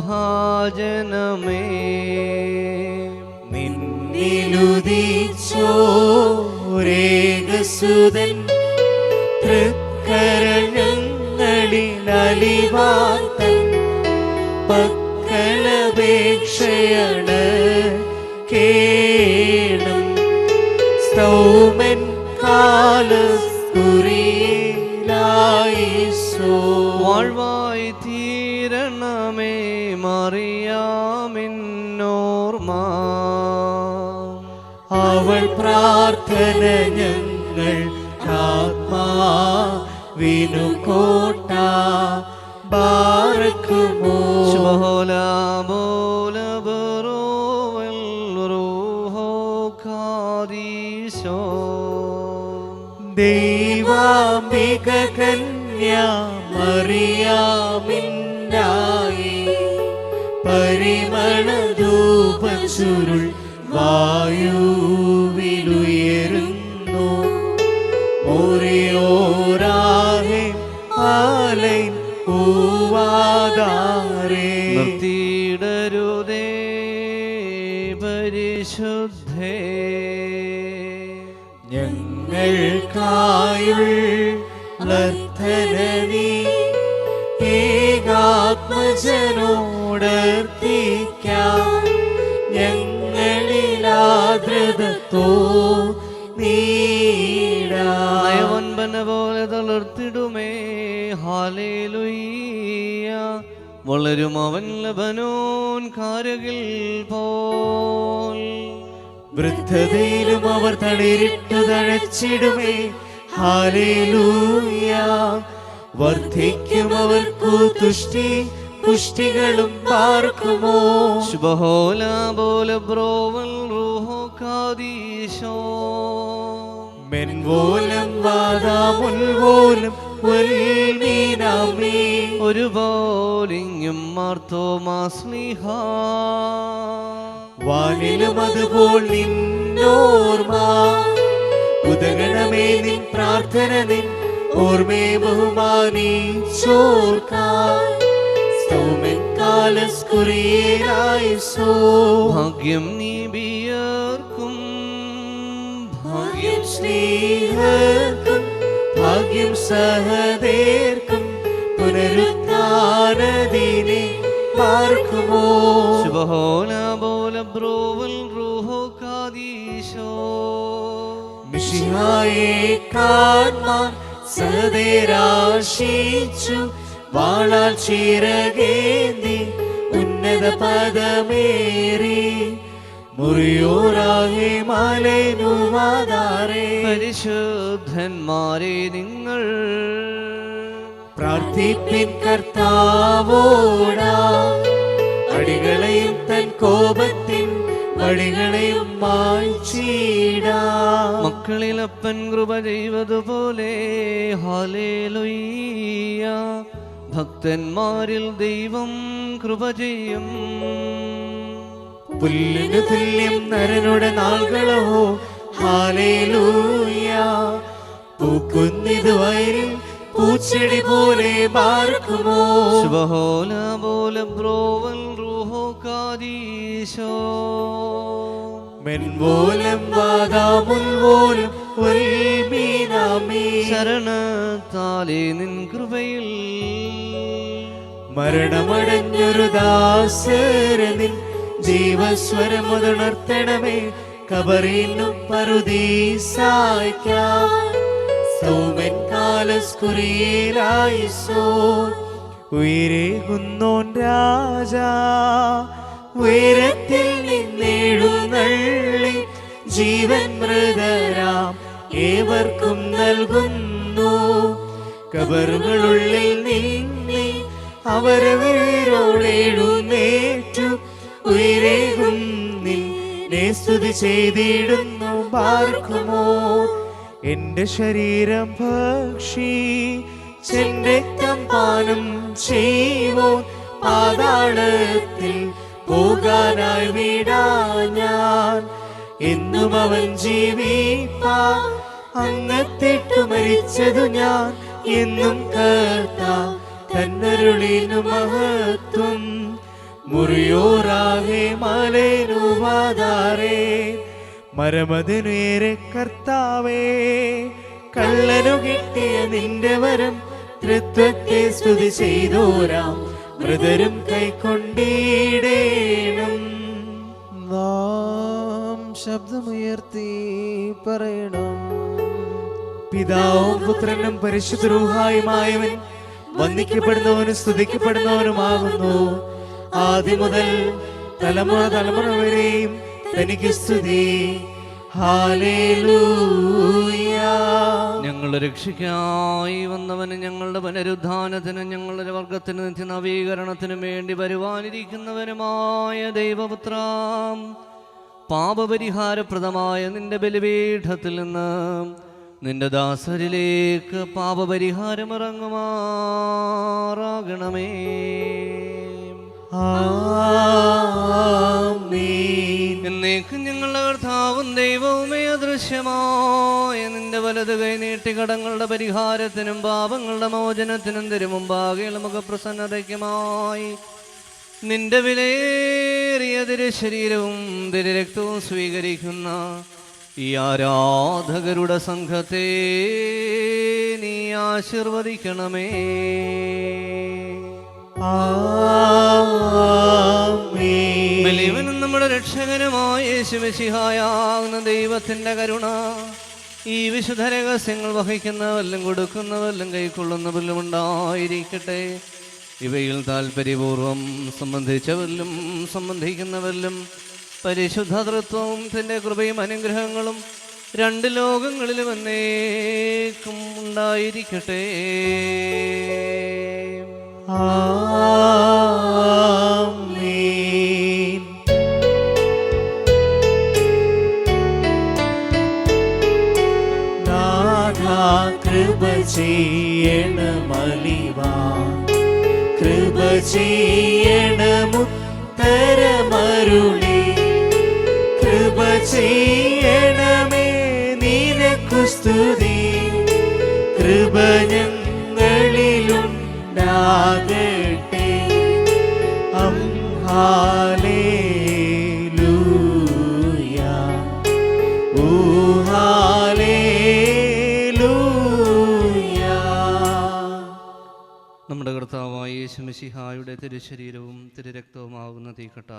ഭാജനമേ നിന്നിലുദിച്ചോരേകസുതൻ തൃക്കരങ്ങളിൽ അലിവാർത്തൻ പക്കലപേക്ഷയാണ് കേണം സ്തൗമൻ കാലസ്കുറിയിലായിസോ. വാഴ്വായി തീരണമേ മറിയാമിന്നോർമ്മ. അവൾ പ്രാർത്ഥന ഞങ്ങൾ ആത്മാവിനു കോട്ട ബാറക്കുമോ. ശുഭഹോലാ ബോല ബറോവൽ റൂഹോ കാദീശോ. ദൈവാംബിക കന്യാ മറിയാമിന്നായി പരിമളധൂപച്ചുരുൾ വായുവിലുയരുന്നു. മോറിയോരാഹെ ആലൈൻ പൂവാതാരേ. നിർത്തിയിടരുതേ പരിശുദ്ധേ, ഞങ്ങൾക്കായുള്ളർത്ഥനീ ഏകാത്മജനോടർത്തിക്കാൻ ഞങ്ങളിലാദ്രതോ നയവൻപന പോലെ തളർത്തിടുമേ. ഹല്ലേലൂയ. വളരും അവൻ ലബനോൻ കാരകിൽ പോൽ. വൃദ്ധതയിലും അവർ തളിരിട്ടു തഴച്ചിടുമേ. ഹല്ലേലൂയ. വർദ്ധിക്കും അവർക്കു തുഷ്ടി, പുഷ്ടികളും പാർക്കുമോ. ശുഭഹോല പോലെ ബ്രോവൽ റൂഹോ കാദീശോ. മെൻപോലം വാദാമുൽപോലം ഒരുപോലിങ്ങും മാർത്തോമാസ്ലിഹ. വാനിലും അതുപോൽ നിന്നോർമ്മ ഉദഗണമേ. നിൻ പ്രാർത്ഥന നിൻ ഓർമ്മേ ബഹുമാനിച്ചോർക്കാൻ സൗമൻ കാലസ്കുറിയേലായിസോ. ഭാഗ്യം നീബിയർക്കും ഭാഗ്യം സ്നേഹർക്കും ഭാഗ്യം സഹദേർക്കും പുനരുത്ഥാനദിനെ പാർക്കുമോ. ശുഭഹോല പോലെ ബ്രോവൽ റൂഹോ കാദീശോ. മിശിഹായെ കാൺമാൻ സഹദേരാശിച്ചു വാളാൽ ചിറകേന്തി ഉന്നത പദമേറി മുറിയോറാകെ മലനുമാതാരേ. പരിശുദ്ധന്മാരെ നിങ്ങൾ പ്രാർത്ഥിപ്പിൻ കർത്താവോടാ. അടികളെയും തൻ കോപത്തിൻ വടികളെയും മായ്ച്ചിടാം. മക്കളിലപ്പൻ കൃപ ചെയ്വതുപോലെ ഹല്ലേലൂയ. ഭക്തന്മാരിൽ ദൈവം കൃപ ചെയ്യും. പുല്ലിനു തുല്യം നരനുടെ നാളുകളോ. ഹല്ലേലൂയ. പൂക്കുന്നിത് വയലിൽ പൂച്ചെടി പോലെ പാർക്കുമോ. ശുഭഹോല പോലെ ബ്രോവൽ റൂഹോ കാദീശോ. മെൻപോലം വാദാമുൽപോലും ഉൽമീനാമീ. ശരണത്താലേ നിൻ കൃപയിൽ മരണമടഞ്ഞൊരു ദാസരനിൻ ജീവസ്വരമുണർത്തണമേ. കബറിനും പറുദീസായ്ക്കാൻ സൗമൻ കാലസ്കുറിയേലായിസോ. ഉയരേകുന്നോൻ രാജാ ഉയരത്തിൽ നിന്നെഴുന്നള്ളി ജീവൻ മൃതരാം ഏവർക്കും നൽകുന്നു. കബറുകളുള്ളിൽ നിന്നെ അവരവരോടെഴുന്നേറ്റു ഉയരേകുന്നിൽ സ്തുതി ചെയ്തിടുന്നു. പാർക്കുമോ. എന്റെ ശരീരം ഭക്ഷിച്ചെന്റെ രക്തം പാനം ചെയ്യുവോ. പാതാളത്തിൽ പോകാനായി വിടാ ഞാൻ എന്നും അവൻ ജീവിപ്പാൻ അങ്ങത്തിട്ടു മരിച്ചതു ഞാൻ എന്നും കർത്താ തന്നരുളിനു മഹത്വം. മുറിയോറാകെ മലനുവാതാരേ. മരമതിനേറെ കർത്താവേ കള്ളനു കിട്ടിയ നിന്റെ വരം തൃത്വത്തെ സ്തുതി ചെയ്തോരാം മൃതരും കൈക്കൊണ്ടിടേണം. നാം ശബ്ദമുയർത്തി പറയണം. പിതാവും പുത്രനും പരിശുദ്ധ റൂഹായുമായവൻ വന്ദിക്കപ്പെടുന്നവനും സ്തുതിക്കപ്പെടുന്നവനുമാകുന്നു. ആദ്യം മുതൽ തലമുറ തലമുറ വരെയും തനിക്ക് സ്തുതി. ഹല്ലേലൂയ. ഞങ്ങളുടെ രക്ഷയ്ക്കായി വന്നവന് ഞങ്ങളുടെ പുനരുദ്ധാനത്തിനും ഞങ്ങളുടെ വർഗത്തിന് നിത്യനവീകരണത്തിനും വേണ്ടി വരുവാനിരിക്കുന്നവനുമായ ദൈവപുത്ര, പാപപരിഹാരപ്രദമായ നിന്റെ ബലിപീഠത്തിൽ നിന്ന് നിന്റെ ദാസരിലേക്ക് പാപപരിഹാരം ഇറങ്ങുമാറാകണമേ. ആമേൻ. എന്നേക്കും ഞങ്ങളുടെ കർത്താവും ദൈവവുമേ അദൃശ്യമായ നിന്റെ വലത് കൈ നീട്ടി കടങ്ങളുടെ പരിഹാരത്തിനും പാപങ്ങളുടെ മോചനത്തിനും തിരുമുമ്പാകെ നമുക്ക് പ്രസന്നതയ്ക്കുമായി നിന്റെ വിലയേറിയ തിരുശരീരവും തിരുരക്തവും സ്വീകരിക്കുന്ന ഈ ആരാധകരുടെ സംഘത്തെ നീ ആശീർവദിക്കണമേ. ആമേൻ. ബലിവനും നമ്മുടെ രക്ഷകനുമായ യേശുമിശിഹായാകുന്ന ദൈവത്തിന്റെ കരുണ ഈ വിശുദ്ധ രഹസ്യങ്ങൾ വഹിക്കുന്നവരിലും കൊടുക്കുന്നവരിലും കൈക്കൊള്ളുന്നവരിലും ഉണ്ടായിരിക്കട്ടെ. ഇവയിൽ താല്പര്യപൂർവം സംബന്ധിച്ചവരിലും സംബന്ധിക്കുന്നവരിലും പരിശുദ്ധ തൃത്വവും തന്റെ കൃപയും അനുഗ്രഹങ്ങളും രണ്ട് ലോകങ്ങളിലും എന്നേക്കും ഉണ്ടായിരിക്കട്ടെ. ആമേൻ. നാഥാ കൃപ ചെയ്യണമലിവാ, കൃപ ചെയ്യണമുത്തരമരുളി, കൃപ ചെയ്യണമേ നിനക്കു സ്തുതി, കൃപ ഞങ്ങളിലുണ്ടാകട്ടെ. ഹല്ലേലൂയ, ഓ ഹല്ലേലൂയ. നമ്മുടെ കർത്താവായ യേശുമിശിഹായുടെ തിരുശരീരവും തിരുരക്തവുമാകുന്ന തീക്കട്ട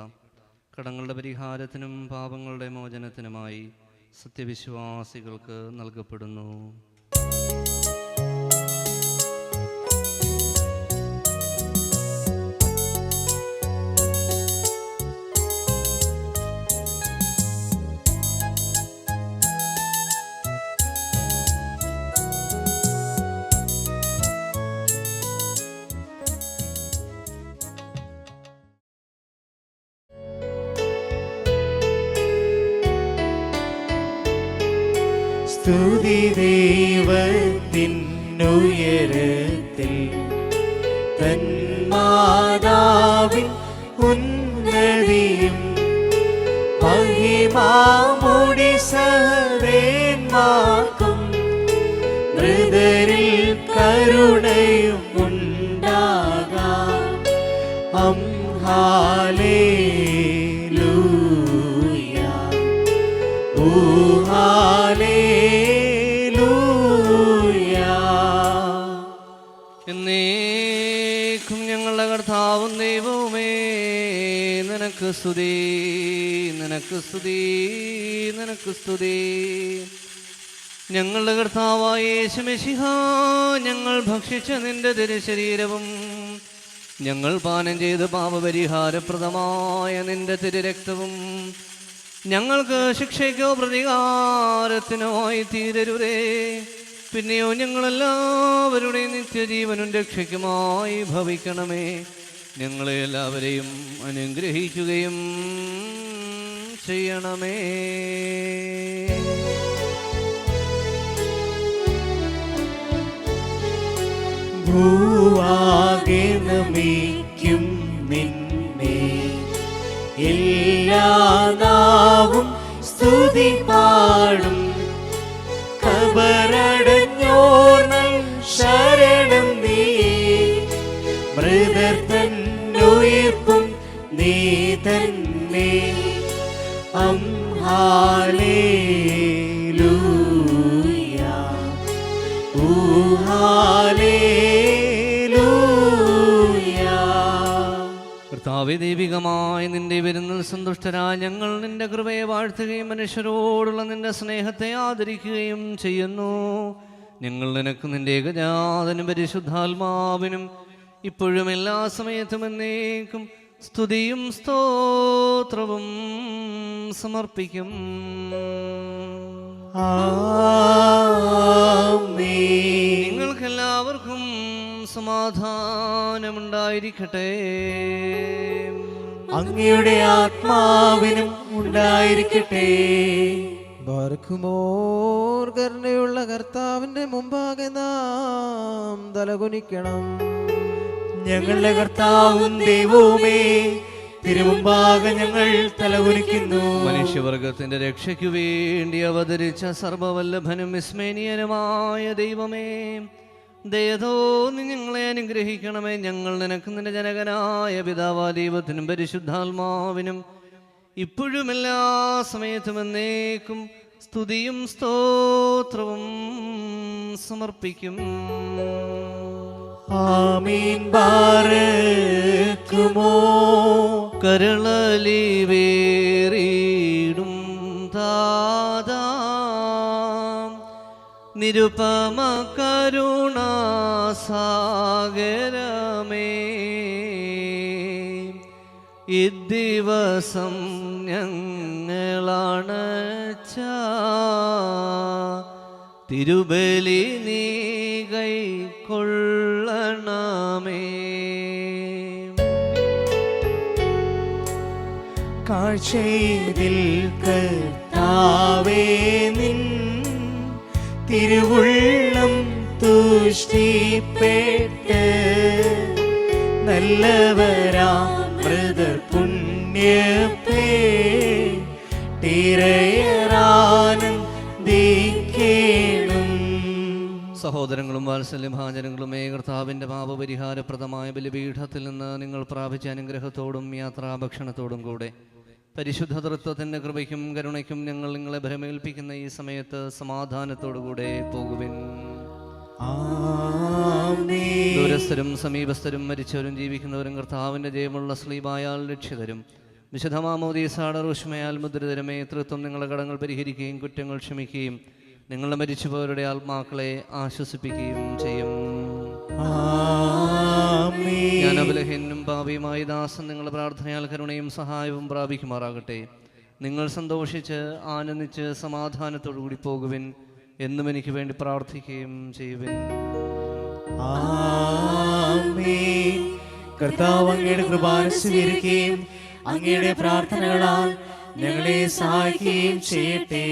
കടങ്ങളുടെ പരിഹാരത്തിനും പാപങ്ങളുടെ മോചനത്തിനുമായി സത്യവിശ്വാസികൾക്ക് നൽകപ്പെടുന്നു. സ്തുതി ദൈവത്തിനുയരത്തിൽ, തന്മാതാവിൻ ഉന്നതിയും, മഹിമാമുടി സഹദേന്മാർക്കും മൃതരിൽ കരുണയും ഉണ്ടാകാം. ഹല്ലേലൂയ, ഓ ഹല്ലേലൂയ. എന്നേക്കും ഞങ്ങളുടെ കർത്താവും ദൈവവുമേ നിനക്ക് സ്തുതി, നിനക്ക് സ്തുതി, നിനക്ക് സ്തുതി. ഞങ്ങളുടെ കർത്താവായ യേശുമിശിഹാ, ഞങ്ങൾ ഭക്ഷിച്ച നിന്റെ തിരുശരീരവും ഞങ്ങൾ പാനം ചെയ്ത് പാപപരിഹാരപ്രദമായ നിന്റെ തിരുരക്തവും ഞങ്ങൾക്ക് ശിക്ഷയ്ക്കോ പ്രതികാരത്തിനോ ആയി തീരരുതേ. പിന്നെയോ ഞങ്ങളെല്ലാവരുടെയും നിത്യജീവനും രക്ഷയ്ക്കുമായി ഭവിക്കണമേ. ഞങ്ങളെ എല്ലാവരെയും അനുഗ്രഹിക്കുകയും ചെയ്യണമേ. ഭൂവാകെ നമിക്കും നിന്നെ, എല്ലാ നാവും സ്തുതി പാടും. കബറടഞ്ഞോർ ശരണം നീ, മൃതർ തന്നുയിർപ്പും നീ തന്നെ. ഹല്ലേലൂയ, ഓ ഹല്ലേലൂയ. കർത്താവേ, ദൈവികമായി നിന്റെ വിരുന്നിൽ സന്തുഷ്ടരായ ഞങ്ങൾ നിന്റെ കൃപയെ വാഴ്ത്തുകയും മനുഷ്യരോടുള്ള നിന്റെ സ്നേഹത്തെ ആദരിക്കുകയും ചെയ്യുന്നു. ഞങ്ങൾ നിനക്ക് നിന്റെ ഏകജാതനും പരിശുദ്ധാത്മാവിനും ഇപ്പോഴും എല്ലാ സമയത്തും എന്നേക്കും സ്തുതിയും സ്തോത്രവും സമർപ്പിക്കും. ആമേൻ. നിങ്ങൾക്കെല്ലാവർക്കും സമാധാനമുണ്ടായിരിക്കട്ടെ. അങ്ങയുടെ ആത്മാവിനും ഉണ്ടായിരിക്കട്ടെ. ബാർക്കുമോർ കരുണയുള്ള കർത്താവിന്റെ മുമ്പാകെ നാം തലകുനിക്കണം. ഞങ്ങളുടെ കർത്താവും ദൈവവുമേ, തിരുമുമ്പാകെ ഞങ്ങൾ തലകുനിക്കുന്നു. മനുഷ്യവർഗത്തിന്റെ രക്ഷയ്ക്കു വേണ്ടി അവതരിച്ച സർവവല്ലഭനും വിസ്മേനീയനുമായ ദൈവമേ, ദയതോന്നി ഞങ്ങളെ അനുഗ്രഹിക്കണമേ. ഞങ്ങൾ നിനക്ക് നിന്റെ ജനകനായ പിതാവാ ദൈവത്തിനും പരിശുദ്ധാത്മാവിനും ഇപ്പോഴും എല്ലാ സമയത്തും എന്നേക്കും സ്തുതിയും സ്തോത്രവും സമർപ്പിക്കും. ആമീൻ. ബാരക്കുമോ കരളലി വേറിടും താതാ നിരുപമ കരുണാസാഗരമേ, ഇദ്ദിവസം ഞങ്ങളണച്ച തിരുബലി നീ കൈക്കൊള്ളണമേ. കാഴ്ചയിൽ കർത്താവേ നിൻ തിരുവുള്ളം തുഷ്ടിപ്പെട്ട് നല്ലവരാ മൃദർ പുണ്യപ്പേ തിരയറാനന്ദിക്കേണം. സഹോദരങ്ങളും വാത്സല്യഭാചനങ്ങളും കർത്താവിൻ്റെ പാപപരിഹാരപ്രദമായ ബലിപീഠത്തിൽ നിന്ന് നിങ്ങൾ പ്രാപിച്ച അനുഗ്രഹത്തോടും യാത്രാഭക്ഷണത്തോടും കൂടെ പരിശുദ്ധ തൃത്വത്തിൻ്റെ കൃപയ്ക്കും കരുണയ്ക്കും ഞങ്ങൾ നിങ്ങളെ ഭരമേൽപ്പിക്കുന്ന ഈ സമയത്ത് സമാധാനത്തോടുകൂടെ പോകുവിൻ. ദൂരസ്ഥരും സമീപസ്ഥരും മരിച്ചവരും ജീവിക്കുന്നവരും കർത്താവിൻ്റെ ജയമുള്ള സ്ലീബായാൽ രക്ഷിതരും വിശുദ്ധ മാമോദീസായുടെ റൂഷ്മയാൽ മുദ്രിതരുമേ, തൃത്വം നിങ്ങളുടെ കടങ്ങൾ പരിഹരിക്കുകയും കുറ്റങ്ങൾ ക്ഷമിക്കുകയും നിങ്ങളുടെ മരിച്ചുപോയവരുടെ ആത്മാക്കളെ ആശ്വസിപ്പിക്കുകയും ചെയ്യും. ഞാൻ അബലഹീനും പാപിയുമായ ദാസൻ നിങ്ങളുടെ പ്രാർത്ഥനയാൽ കരുണയും സഹായവും പ്രാപിക്കുമാറാകട്ടെ. നിങ്ങൾ സന്തോഷിച്ച് ആനന്ദിച്ച് സമാധാനത്തോടു കൂടി പോകുവിൻ. എന്നും എനിക്ക് വേണ്ടി പ്രാർത്ഥിക്കുകയും ചെയ്യുവിൻ. കർത്താവ് അങ്ങയുടെ കൃപാന സ്വീകരിക്കുകയും അങ്ങയുടെ പ്രാർത്ഥനകളാൽ ഞങ്ങളെ സഹായിക്കുകയും ചെയ്യട്ടെ.